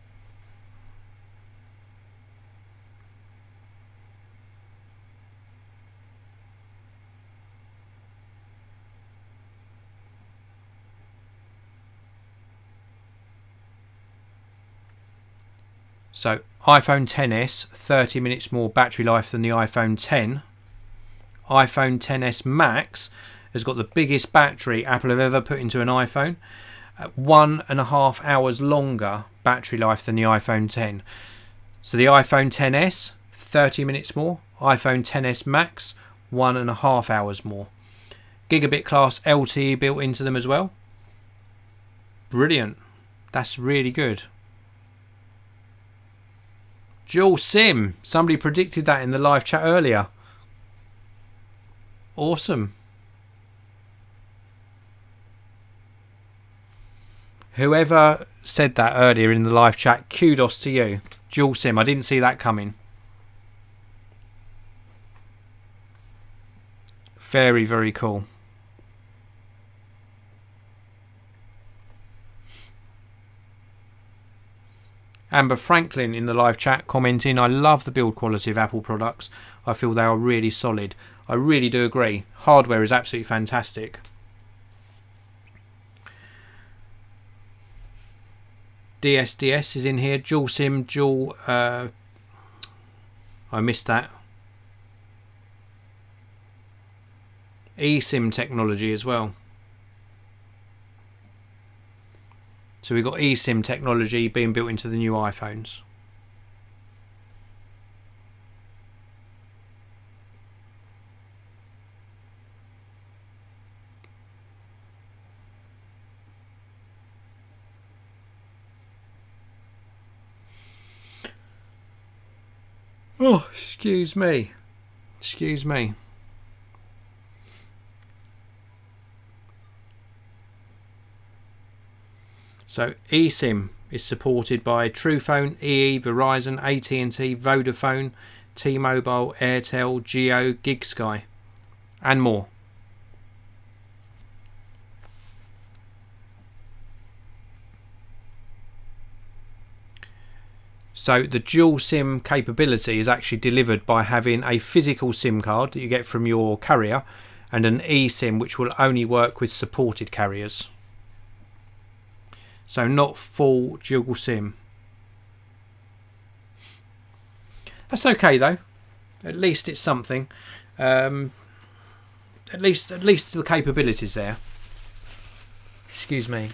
So iPhone XS, 30 minutes more battery life than the iPhone X. iPhone XS Max has got the biggest battery Apple have ever put into an iPhone. 1.5 hours longer battery life than the iPhone X. So the iPhone XS, 30 minutes more. iPhone XS Max, 1.5 hours more. Gigabit class LTE built into them as well. Brilliant. That's really good. Dual SIM. Somebody predicted that in the live chat earlier. Awesome. Whoever said that earlier in the live chat, kudos to you. Dual SIM. I didn't see that coming. Very, very cool. Amber Franklin in the live chat commenting, I love the build quality of Apple products. I feel they are really solid. I really do agree. Hardware is absolutely fantastic. DSDS is in here. Dual SIM, dual... I missed that. eSIM technology as well. So we've got eSIM technology being built into the new iPhones. Oh, excuse me. Excuse me. So eSIM is supported by Truephone, EE, Verizon, AT&T, Vodafone, T-Mobile, Airtel, Geo, GigSky, and more. So the dual SIM capability is actually delivered by having a physical SIM card that you get from your carrier and an eSIM which will only work with supported carriers. So not full dual SIM. That's okay though. At least it's something. At least the capability's there. Excuse me.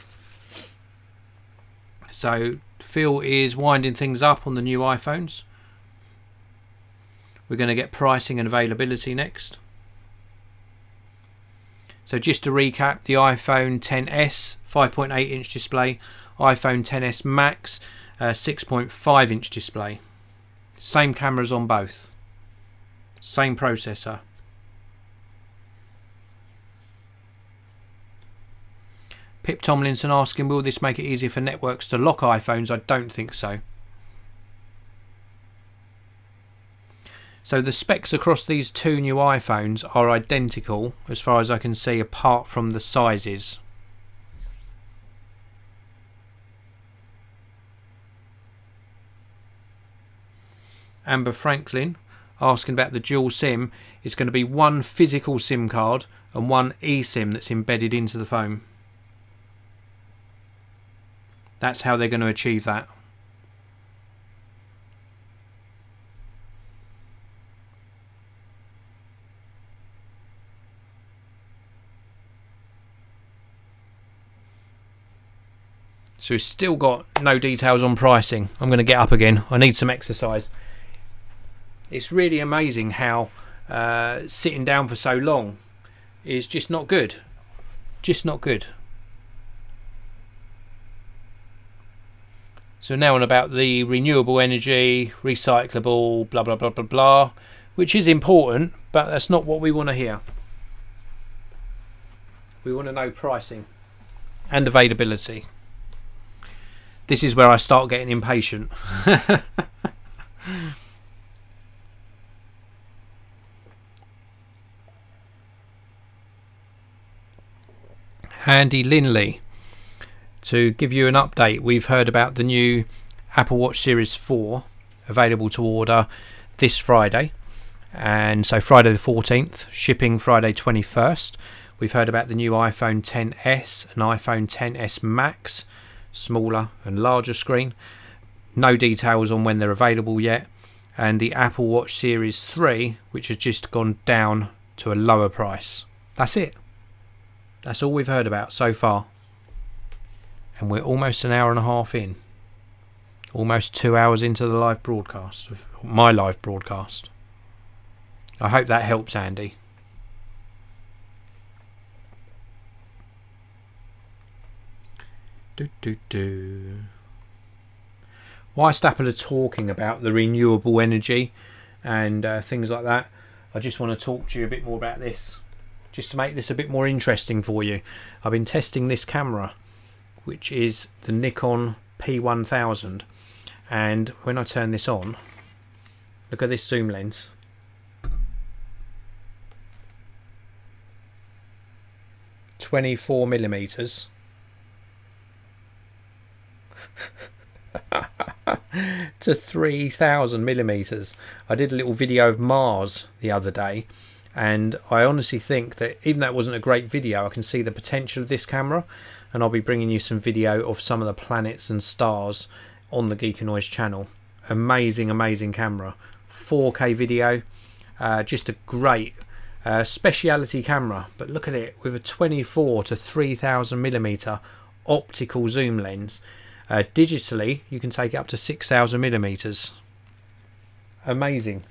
So Phil is winding things up on the new iPhones. We're going to get pricing and availability next. So just to recap, the iPhone XS 5.8 inch display, iPhone XS Max 6.5 inch display. Same cameras on both. Same processor. Pip Tomlinson asking, will this make it easier for networks to lock iPhones? I don't think so. So the specs across these two new iPhones are identical as far as I can see, apart from the sizes. Amber Franklin asking about the dual SIM. It's going to be one physical SIM card and one eSIM that's embedded into the phone. That's how they're going to achieve that. So we've still got no details on pricing. I'm going to get up again. I need some exercise. It's really amazing how sitting down for so long is just not good. Just not good. So now on about the renewable energy, recyclable, blah, blah, blah, blah, blah, which is important, but that's not what we want to hear. We want to know pricing and availability. This is where I start getting impatient. Andy Linley, to give you an update, we've heard about the new Apple Watch Series 4 available to order this Friday, and so Friday the 14th, shipping Friday 21st. We've heard about the new iPhone XS and iPhone XS Max, smaller and larger screen. No details on when they're available yet. And the Apple Watch Series 3, which has just gone down to a lower price. That's it. That's all we've heard about so far. And we're almost an hour and a half in. Almost 2 hours into the live broadcast, of my live broadcast. I hope that helps, Andy. Whilst Apple are talking about the renewable energy and things like that, I just want to talk to you a bit more about this, just to make this a bit more interesting for you. I've been testing this camera, which is the Nikon P1000, and when I turn this on, look at this zoom lens. (24mm) to 3000mm. I did a little video of Mars the other day, and I honestly think that even though it wasn't a great video, I can see the potential of this camera, and I'll be bringing you some video of some of the planets and stars on the Geekanoids channel. Amazing camera, 4K video, just a great speciality camera. But look at it, with a 24 to 3000mm optical zoom lens. Digitally you can take it up to 6000mm. Amazing.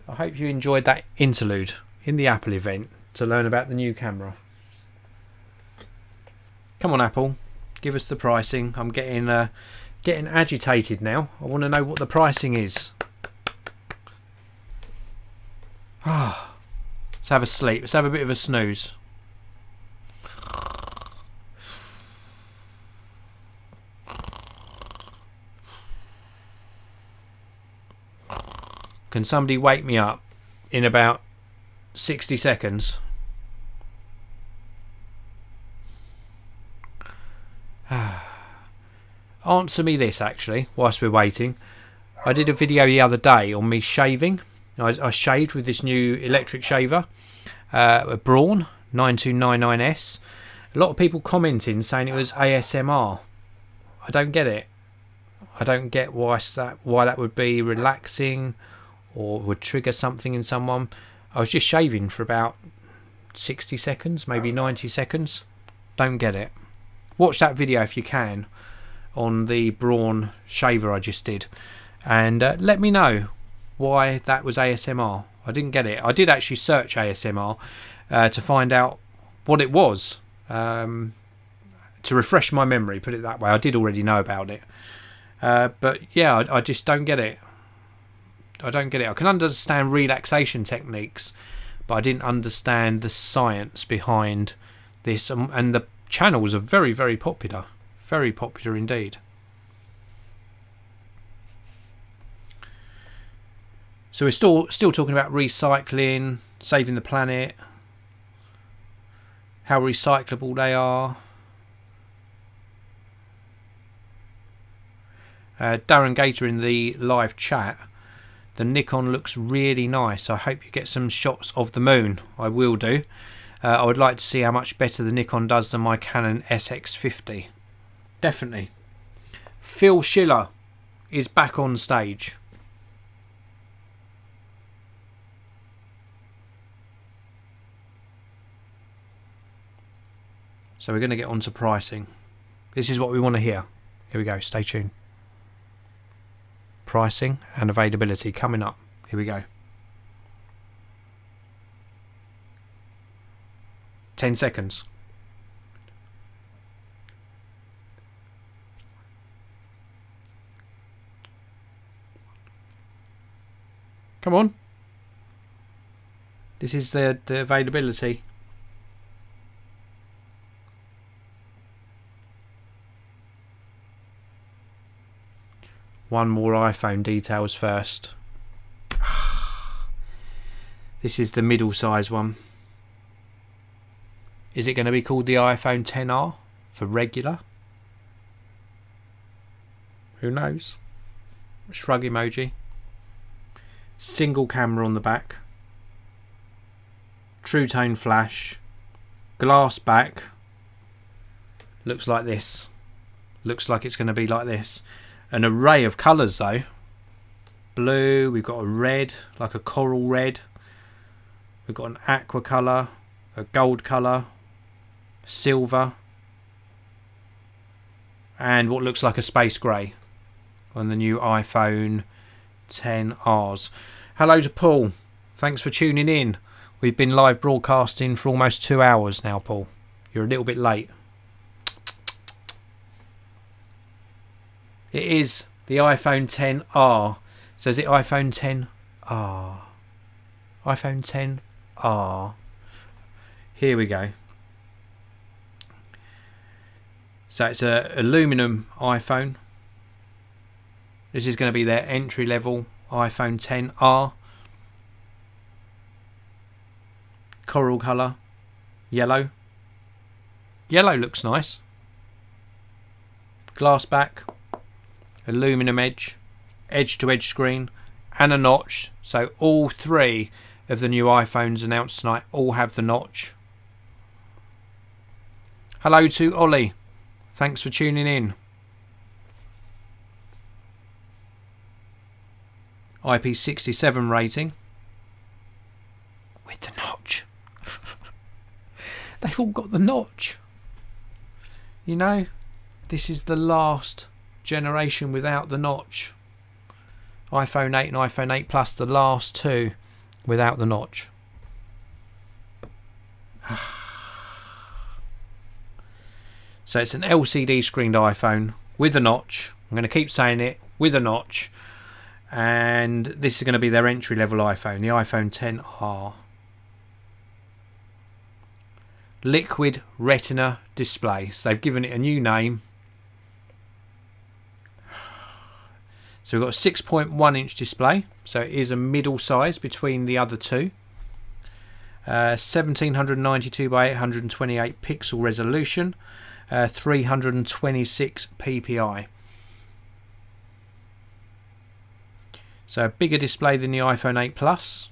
I hope you enjoyed that interlude in the Apple event to learn about the new camera. Come on, Apple, give us the pricing. I'm getting agitated now. I want to know what the pricing is. Let's have a sleep. Let's have a bit of a snooze. Can somebody wake me up in about 60 seconds? Answer me this, actually, whilst we're waiting. I did a video the other day on me shaving. I shaved with this new electric shaver, a Braun 9299S. A lot of people commenting saying it was ASMR. I don't get it. I don't get why that would be relaxing or would trigger something in someone. I was just shaving for about 60 seconds, maybe 90 seconds. Don't get it. Watch that video if you can on the Braun shaver I just did, and let me know why that was ASMR. I didn't get it. I did actually search ASMR to find out what it was, to refresh my memory, put it that way. I did already know about it, but yeah, I just don't get it. I don't get it. I can understand relaxation techniques, but I didn't understand the science behind this. And the channels are very, very popular. Very popular indeed. So we're still talking about recycling, saving the planet, how recyclable they are. Darren Gator in the live chat. The Nikon looks really nice. I hope you get some shots of the moon. I will do. I would like to see how much better the Nikon does than my Canon SX50. Definitely. Phil Schiller is back on stage. So we're going to get on to pricing. This is what we want to hear. Here we go. Stay tuned. Pricing and availability coming up. Here we go. 10 seconds. Come on. This is the availability. One more iPhone details first. This is the middle size one. Is it going to be called the iPhone XR for regular? Who knows? Shrug emoji. Single camera on the back. True tone flash. Glass back. Looks like this. Looks like it's going to be like this. An array of colours though. Blue, we've got a red, like a coral red. We've got an aqua colour, a gold colour, silver, and what looks like a space grey on the new iPhone XRs. Hello to Paul. Thanks for tuning in. We've been live broadcasting for almost 2 hours now, Paul. You're a little bit late. It is the iPhone XR. So is it iPhone XR? iPhone XR. Here we go. So it's a aluminum iPhone. This is going to be their entry level iPhone XR. Coral colour. Yellow. Yellow looks nice. Glass back. Aluminum edge, edge to edge screen, and a notch. So all three of the new iPhones announced tonight all have the notch. Hello to Ollie. Thanks for tuning in. IP67 rating with the notch. They've all got the notch. You know, this is the last generation without the notch. iPhone 8 and iPhone 8 Plus, the last two without the notch. So it's an LCD screened iPhone with a notch. I'm going to keep saying it, with a notch. And this is going to be their entry level iPhone, the iPhone XR. Liquid Retina display. So they've given it a new name. So we've got a 6.1 inch display, so it is a middle size between the other two. 1792 by 828 pixel resolution, 326 ppi. So a bigger display than the iPhone 8 Plus.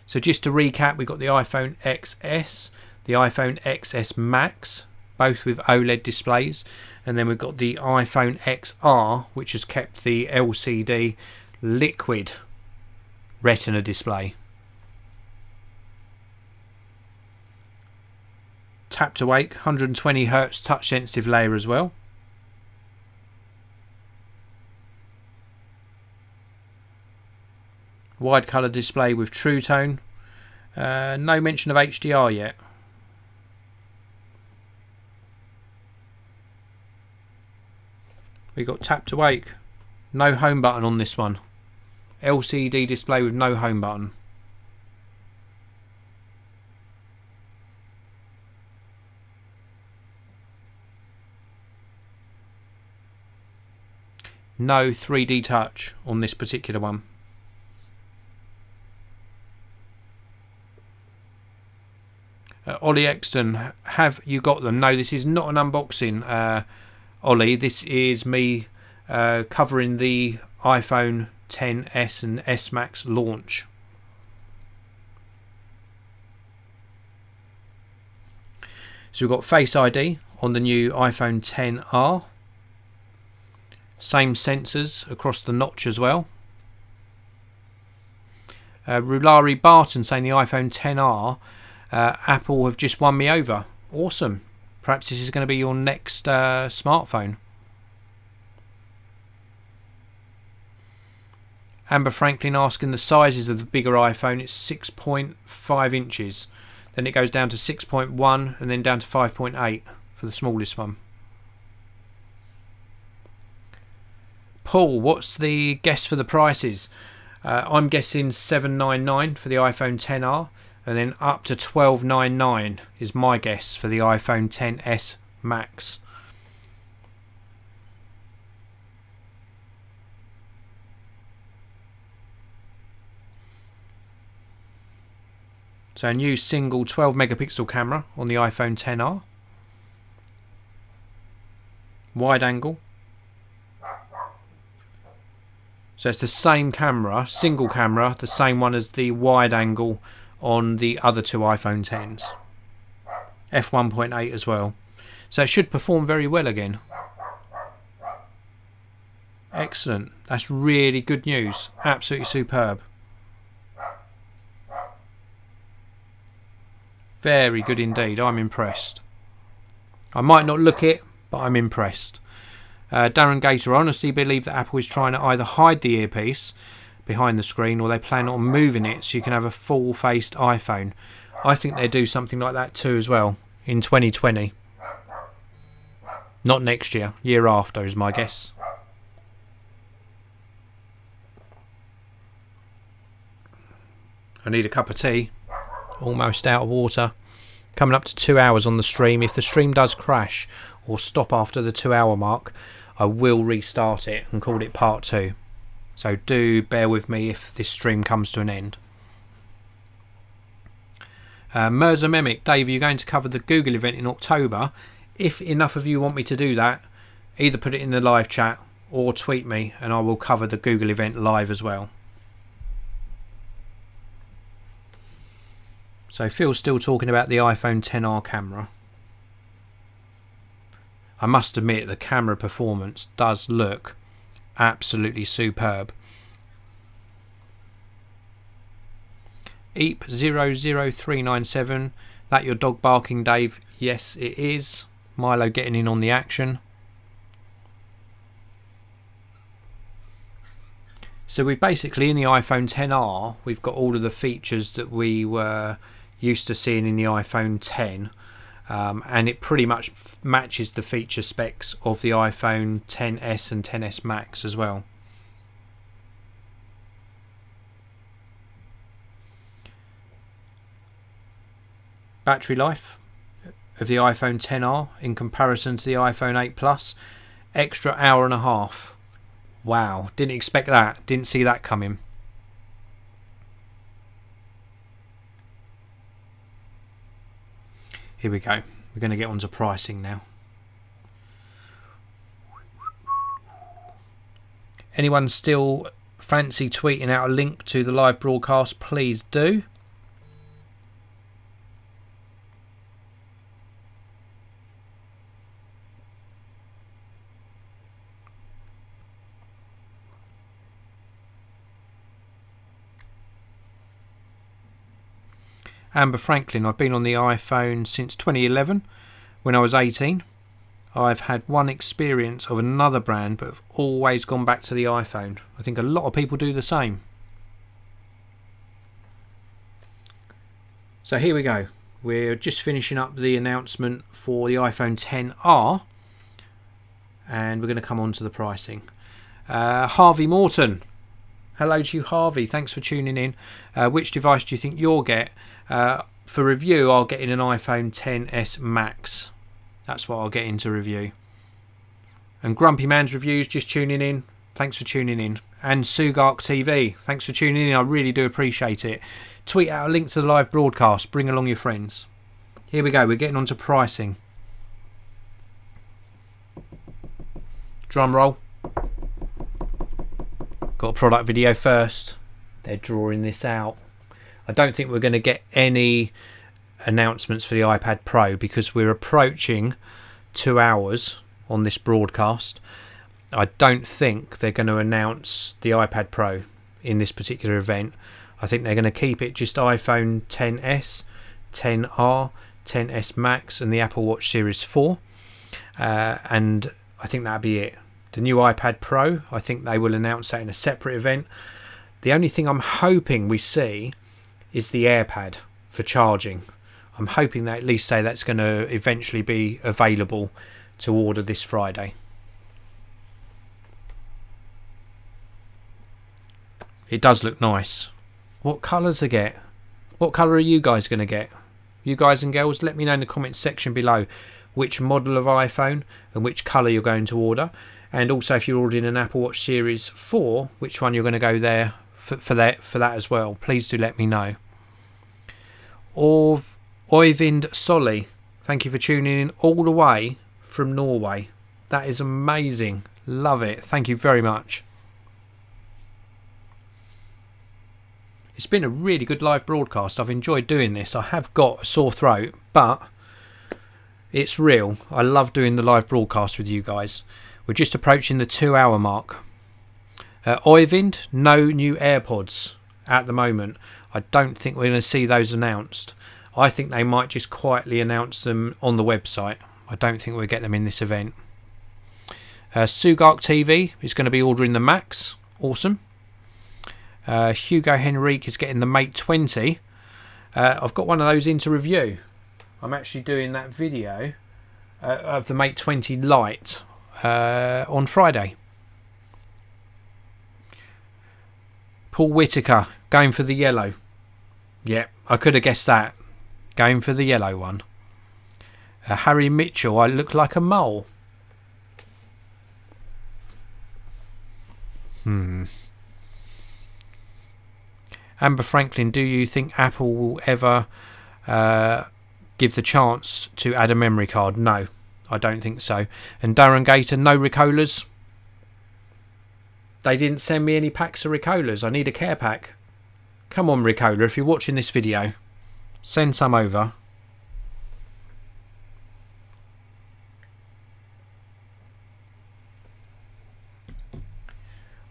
So just to recap, we've got the iPhone XS, the iPhone XS Max, both with OLED displays, and then we've got the iPhone XR, which has kept the LCD liquid retina display. Tap to wake, 120 Hz touch sensitive layer as well. Wide colour display with True Tone. No mention of HDR yet. We got tap to wake. No home button on this one. LCD display with no home button. No 3D touch on this particular one. Ollie Exton, have you got them? No, this is not an unboxing, Ollie. This is me covering the iPhone XS and S Max launch. So we've got Face ID on the new iPhone XR. Same sensors across the notch as well. Rulari Barton saying the iPhone XR, Apple have just won me over. Awesome. Perhaps this is going to be your next smartphone. Amber Franklin asking the sizes of the bigger iPhone. It's 6.5 inches. Then it goes down to 6.1 and then down to 5.8 for the smallest one. Paul, what's the guess for the prices? I'm guessing $799 for the iPhone XR, and then up to $1299 is my guess for the iPhone XS Max. So a new single 12 megapixel camera on the iPhone XR. Wide angle. So it's the same camera, single camera, the same one as the wide angle on the other two iPhone Xs. f1.8 as well. So it should perform very well again. Excellent. That's really good news. Absolutely superb. Very good indeed. I'm impressed. I might not look it, but I'm impressed. Darren Gator, I honestly believe that Apple is trying to either hide the earpiece behind the screen or they plan on moving it so you can have a full-faced iPhone. I think they do something like that too as well in 2020. Not next year, year after is my guess. I need a cup of tea. Almost out of water. Coming up to 2 hours on the stream. If the stream does crash or stop after the 2 hour mark, I will restart it and call it part 2. So do bear with me if this stream comes to an end. Mirza Memic, Dave, are you going to cover the Google event in October? If enough of you want me to do that, either put it in the live chat or tweet me and I will cover the Google event live as well. So Phil's still talking about the iPhone XR camera. I must admit the camera performance does look absolutely superb. Eep00397, that your dog barking, Dave? Yes it is. Milo getting in on the action. So we've basically in the iPhone XR we've got all of the features that we were used to seeing in the iPhone X. And it pretty much matches the feature specs of the iPhone XS and XS Max as well. Battery life of the iPhone XR in comparison to the iPhone 8 Plus, extra hour and a half. Wow, didn't expect that, didn't see that coming. Here we go. We're going to get on to pricing now. Anyone still fancy tweeting out a link to the live broadcast, please do. Amber Franklin, I've been on the iPhone since 2011 when I was 18. I've had one experience of another brand but have always gone back to the iPhone. I think a lot of people do the same. So here we go. We're just finishing up the announcement for the iPhone XR and we're going to come on to the pricing. Harvey Morton, Hello to you, Harvey. Thanks for tuning in. Which device do you think you'll get? For review, I'll get in an iPhone XS Max. That's what I'll get into review. And Grumpy Man's Reviews, just tuning in. Thanks for tuning in. And Sugark TV, thanks for tuning in. I really do appreciate it. Tweet out a link to the live broadcast. Bring along your friends. Here we go. We're getting on to pricing. Drum roll. Got a product video first. They're drawing this out. I don't think we're going to get any announcements for the iPad Pro because we're approaching 2 hours on this broadcast. I don't think they're going to announce the iPad Pro in this particular event. I think they're going to keep it just iPhone XS, XR, XS Max and the Apple Watch Series 4. And I think that'll be it. The new iPad Pro, I think they will announce that in a separate event. The only thing I'm hoping we see is the AirPad for charging. I'm hoping they at least say that's going to eventually be available to order this Friday. It does look nice. What colours I get? What colour are you guys going to get? You guys and girls, let me know in the comments section below which model of iPhone and which colour you're going to order. And also if you're ordering an Apple Watch Series 4, which one you're going to go there for that as well. Please do let me know. Oyvind Solly, thank you for tuning in all the way from Norway. That is amazing. Love it. Thank you very much. It's been a really good live broadcast. I've enjoyed doing this. I have got a sore throat, but it's real. I love doing the live broadcast with you guys. We're just approaching the 2 hour mark. Oyvind, no new AirPods at the moment. I don't think we're going to see those announced. I think they might just quietly announce them on the website. I don't think we'll get them in this event. Sugark TV is going to be ordering the Max. Awesome. Hugo Henrique is getting the Mate 20. I've got one of those into review. I'm actually doing that video of the Mate 20 Lite on Friday. Paul Whitaker going for the yellow. Yeah, I could have guessed that. Going for the yellow one. Harry Mitchell, I look like a mole. Amber Franklin, do you think Apple will ever give the chance to add a memory card? No, I don't think so. And Darren Gator, no Ricolas. They didn't send me any packs of Ricolas. I need a care pack. Come on, Ricola, if you're watching this video, send some over.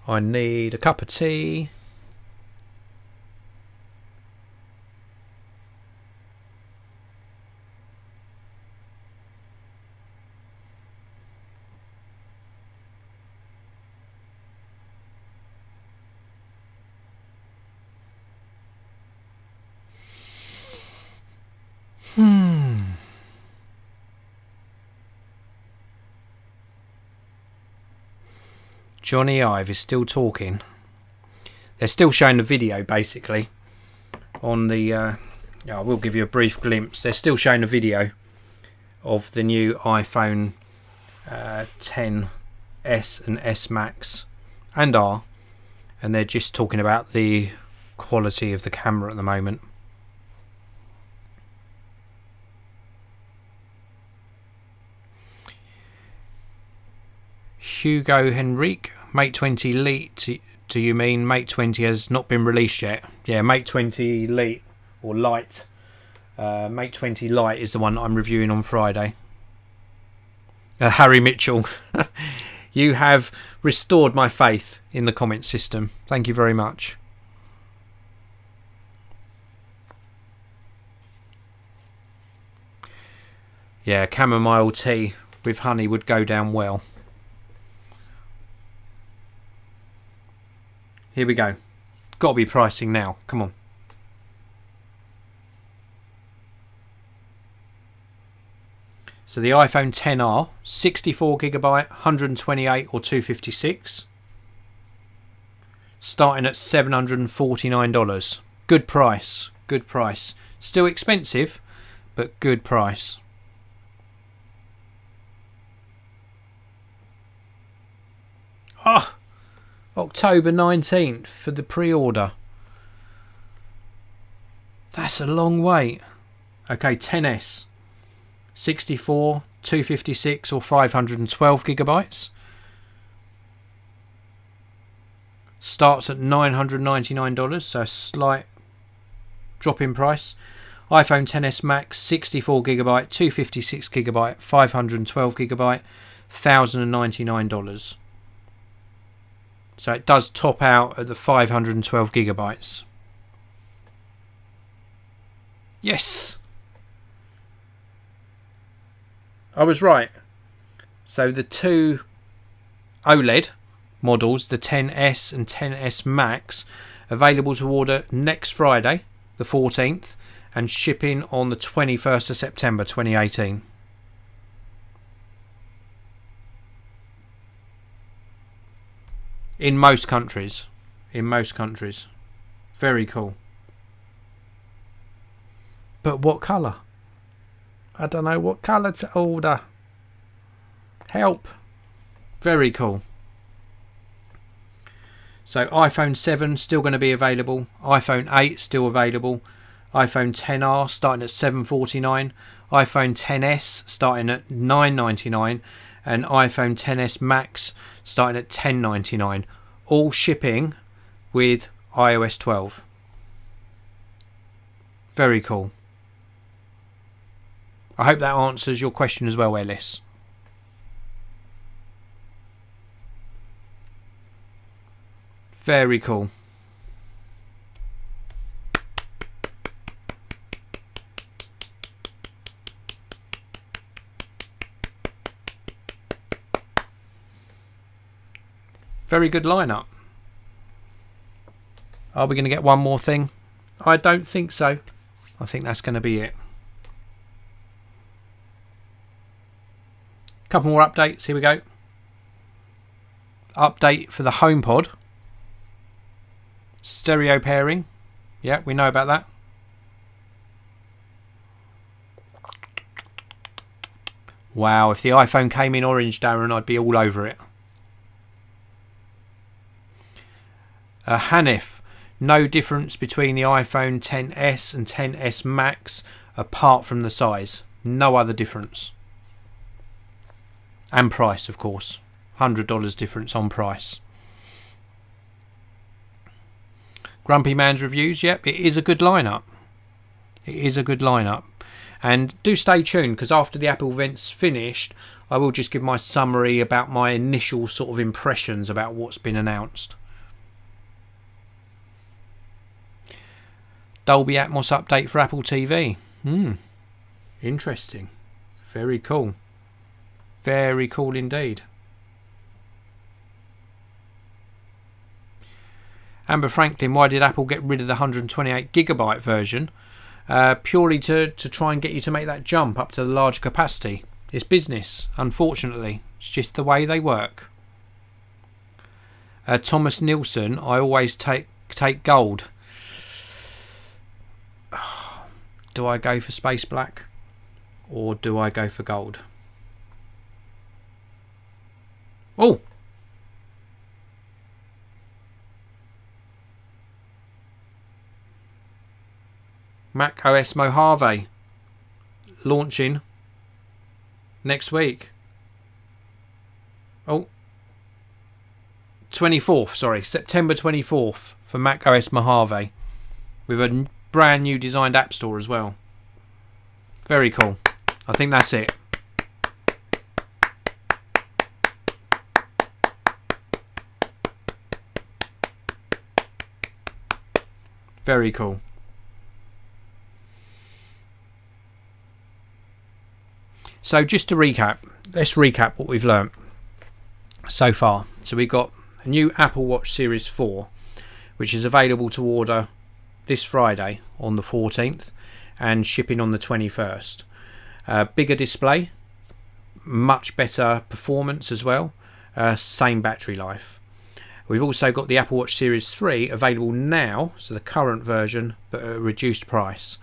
I need a cup of tea. Johnny Ive is still talking. They're still showing the video basically on the I will give you a brief glimpse. They're still showing the video of the new iPhone XS and S Max and R, and they're just talking about the quality of the camera at the moment. Hugo Henrique, Mate 20 Lite, do you mean Mate 20 has not been released yet? Yeah, Mate 20 Lite or Lite. Mate 20 Lite is the one that I'm reviewing on Friday. Harry Mitchell, you have restored my faith in the comment system. Thank you very much. Yeah, chamomile tea with honey would go down well. Here we go. Got to be pricing now. Come on. So the iPhone XR, 64GB, 128 or 256. starting at $749. Good price, good price. Still expensive, but good price. Oh, October 19th for the pre-order. That's a long wait. Okay, XS. 64, 256 or 512 gigabytes. Starts at $999, so a slight drop in price. iPhone XS Max, 64 gigabyte, 256 gigabyte, 512 gigabyte, $1,099. So it does top out at the 512 gigabytes. Yes! I was right. So the two OLED models, the XS and XS Max, available to order next Friday, the 14th, and shipping on the 21st of September 2018. In most countries. In most countries. Very cool. But what colour? I don't know what colour to order. Help. Very cool. So iPhone 7 still going to be available. iPhone 8 still available. iPhone XR starting at $749. iPhone XS starting at $999. And iPhone XS Max starting at $10.99. All shipping with iOS 12. Very cool. I hope that answers your question as well, Ellis. Very cool. Very good lineup. Are we going to get one more thing? I don't think so. I think that's going to be it. Couple more updates. Here we go. Update for the HomePod. Stereo pairing. Yeah, we know about that. Wow, if the iPhone came in orange, Darren, I'd be all over it. Hanif. No difference between the iPhone XS and XS Max apart from the size. No other difference. And price, of course. $100 difference on price. Grumpy Man's reviews. Yep, it is a good lineup. It is a good lineup. And do stay tuned, because after the Apple event's finished, I will just give my summary about my initial sort of impressions about what's been announced. Dolby Atmos update for Apple TV. Interesting. Very cool. Very cool indeed. Amber Franklin, why did Apple get rid of the 128GB version? Purely to try and get you to make that jump up to the larger capacity. It's business, unfortunately. It's just the way they work. Thomas Nilsson, I always take gold. Do I go for space black or do I go for gold? Oh! Mac OS Mojave launching next week. Oh, 24th, sorry, September 24th for Mac OS Mojave with a brand new designed app store as well. Very cool. I think that's it. Very cool. So just to recap, let's recap what we've learnt so far. So we've got a new Apple Watch Series 4, which is available to order this Friday on the 14th and shipping on the 21st. Bigger display, much better performance as well, same battery life. We've also got the Apple Watch Series 3 available now, so the current version, but at a reduced price.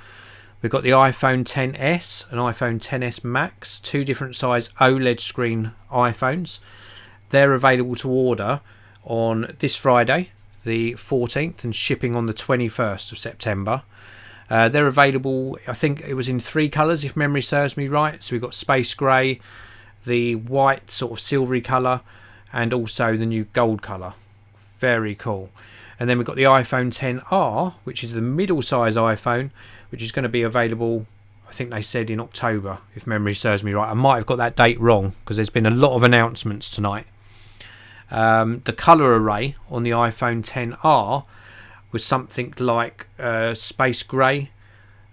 We've got the iPhone XS and iPhone XS Max, two different size OLED screen iPhones. They're available to order on this Friday, the 14th, and shipping on the 21st of September. They're available, I think it was in 3 colours if memory serves me right. So we've got space grey, the white sort of silvery colour, and also the new gold colour. Very cool. And then we've got the iPhone XR, which is the middle size iPhone, which is going to be available, I think they said in October, if memory serves me right. I might have got that date wrong because there's been a lot of announcements tonight. The colour array on the iPhone XR was something like space grey,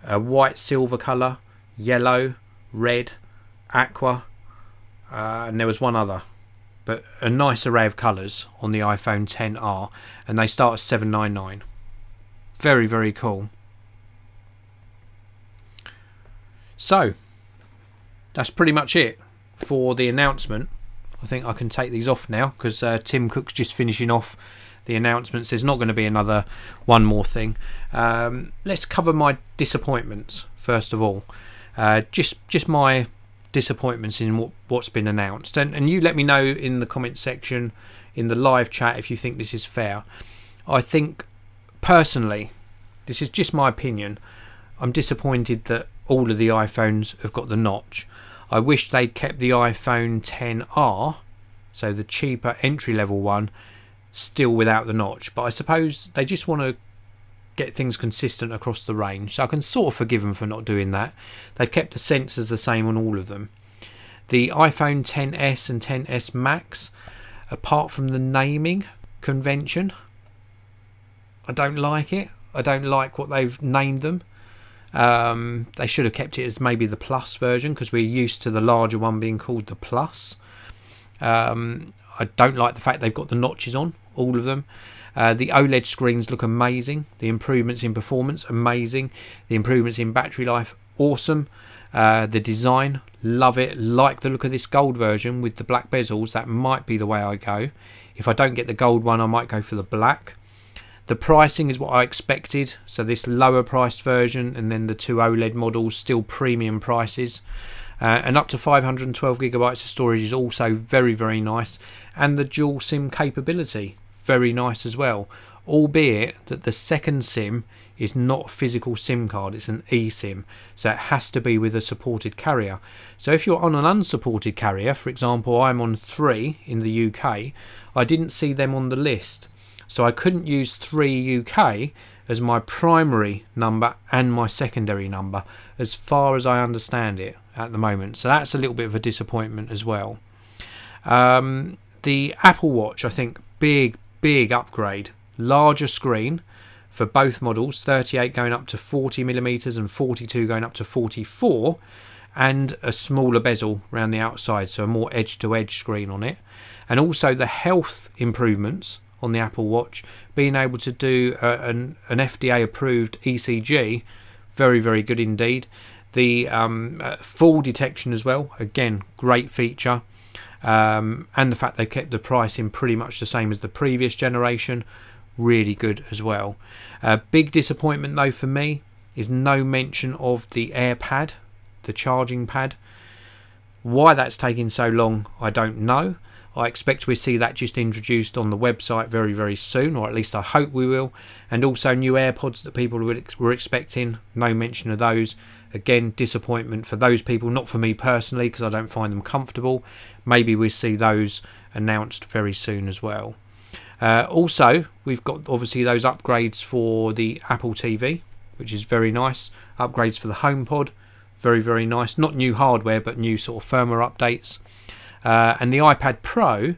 white silver colour, yellow, red, aqua, and there was one other. But a nice array of colours on the iPhone XR, and they start at $799. Very, very cool. So that's pretty much it for the announcement. I think I can take these off now because Tim Cook's just finishing off the announcements. There's not going to be another one more thing. Let's cover my disappointments first of all. Just my disappointments in what's been announced, and you let me know in the comment section in the live chat if you think this is fair. I think personally, this is just my opinion, I'm disappointed that all of the iPhones have got the notch. I wish they'd kept the iPhone XR, so the cheaper entry level one, still without the notch, but I suppose they just want to get things consistent across the range, so I can sort of forgive them for not doing that. They've kept the sensors the same on all of them. The iPhone XS and XS Max, apart from the naming convention, I don't like it. I don't like what they've named them. They should have kept it as maybe the Plus version, because we're used to the larger one being called the Plus. I don't like the fact they've got the notches on all of them. The OLED screens look amazing. The improvements in performance, amazing. The improvements in battery life, awesome. The design, love it. Like the look of this gold version with the black bezels. That might be the way I go. If I don't get the gold one, I might go for the black. The pricing is what I expected. So this lower priced version and then the 2 OLED models, still premium prices. And up to 512 gigabytes of storage is also very, very nice. And the dual SIM capability, very nice as well, albeit that the second SIM is not a physical SIM card, it's an eSIM, so it has to be with a supported carrier. So if you're on an unsupported carrier, for example I'm on 3 in the UK, I didn't see them on the list, so I couldn't use 3 UK as my primary number and my secondary number, as far as I understand it at the moment. So that's a little bit of a disappointment as well. The Apple Watch, I think, big upgrade. Larger screen for both models, 38 going up to 40mm and 42 going up to 44, and a smaller bezel around the outside, so a more edge-to-edge screen on it. And also the health improvements on the Apple Watch, being able to do an FDA approved ECG, very, very good indeed. The fall detection as well, again, great feature. And the fact they kept the pricing pretty much the same as the previous generation, really good as well. Big disappointment though for me is no mention of the AirPad, the charging pad. Why that's taking so long, I don't know. I expect we'll see that just introduced on the website very, very soon, or at least I hope we will. And also new AirPods that people were expecting, no mention of those. Again, disappointment for those people, not for me personally, because I don't find them comfortable. Maybe we'll see those announced very soon as well. Also, we've got obviously those upgrades for the Apple TV, which is very nice. Upgrades for the HomePod, very, very nice. Not new hardware, but new sort of firmware updates. And the iPad Pro,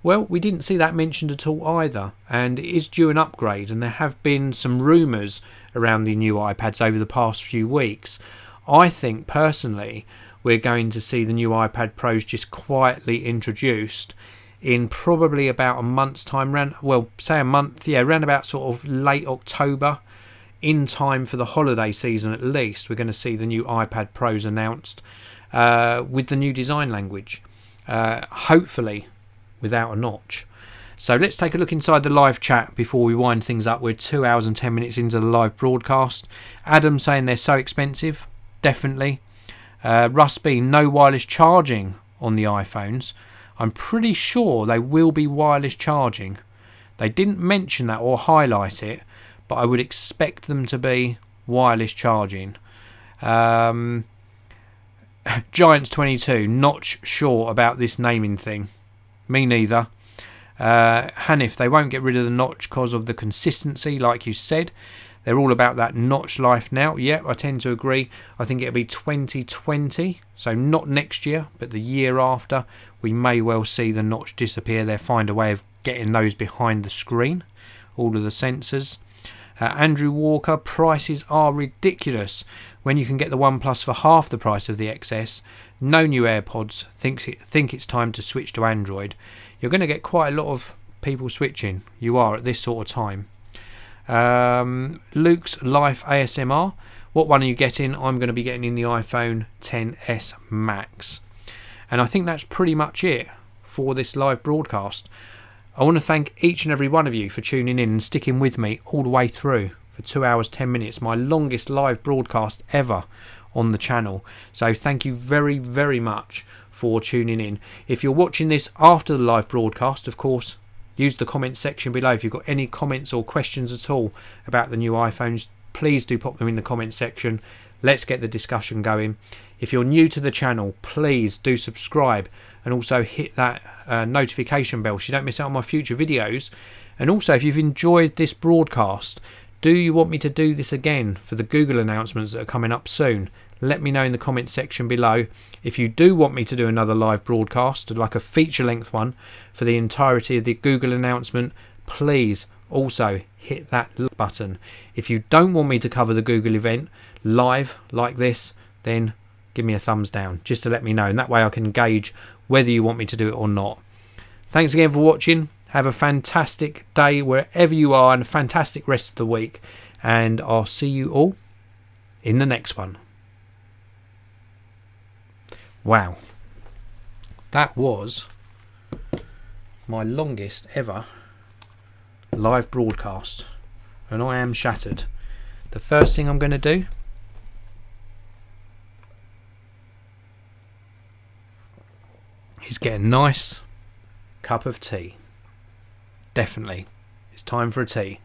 well, we didn't see that mentioned at all either, and it is due an upgrade, and there have been some rumours around the new iPads over the past few weeks. I think personally we're going to see the new iPad Pros just quietly introduced in probably about a month's time, around about sort of late October, in time for the holiday season at least. We're going to see the new iPad Pros announced with the new design language. Hopefully without a notch. So let's take a look inside the live chat before we wind things up. We're 2 hours and 10 minutes into the live broadcast. Adam saying they're so expensive. Definitely. Russ B, no wireless charging on the iPhones. I'm pretty sure they will be wireless charging. They didn't mention that or highlight it, but I would expect them to be wireless charging. Giants22, not sure about this naming thing. Me neither. Hanif, they won't get rid of the notch because of the consistency, like you said. They're all about that notch life now. Yep, I tend to agree. I think it'll be 2020, so not next year, but the year after. We may well see the notch disappear. They'll find a way of getting those behind the screen, all of the sensors. Andrew Walker, prices are ridiculous when you can get the OnePlus for half the price of the XS. No new AirPods. Think it's time to switch to Android. You're going to get quite a lot of people switching. You are at this sort of time. Luke's Life ASMR. What one are you getting? I'm going to be getting in the iPhone XS Max. And I think that's pretty much it for this live broadcast. I want to thank each and every one of you for tuning in and sticking with me all the way through for 2 hours 10 minutes, my longest live broadcast ever on the channel. So thank you very, very much for tuning in. If you're watching this after the live broadcast, of course, use the comment section below. If you've got any comments or questions at all about the new iPhones, please do pop them in the comment section. Let's get the discussion going. If you're new to the channel, please do subscribe and also hit that notification bell so you don't miss out on my future videos. And also, if you've enjoyed this broadcast, do you want me to do this again for the Google announcements that are coming up soon? Let me know in the comment section below. If you do want me to do another live broadcast, like a feature length one for the entirety of the Google announcement, please also hit that button. If you don't want me to cover the Google event live like this, then give me a thumbs down just to let me know, and that way I can gauge whether you want me to do it or not. Thanks again for watching. Have a fantastic day wherever you are and a fantastic rest of the week, and I'll see you all in the next one. Wow, that was my longest ever live broadcast, and I am shattered. The first thing I'm going to do is get a nice cup of tea. Definitely, it's time for a tea.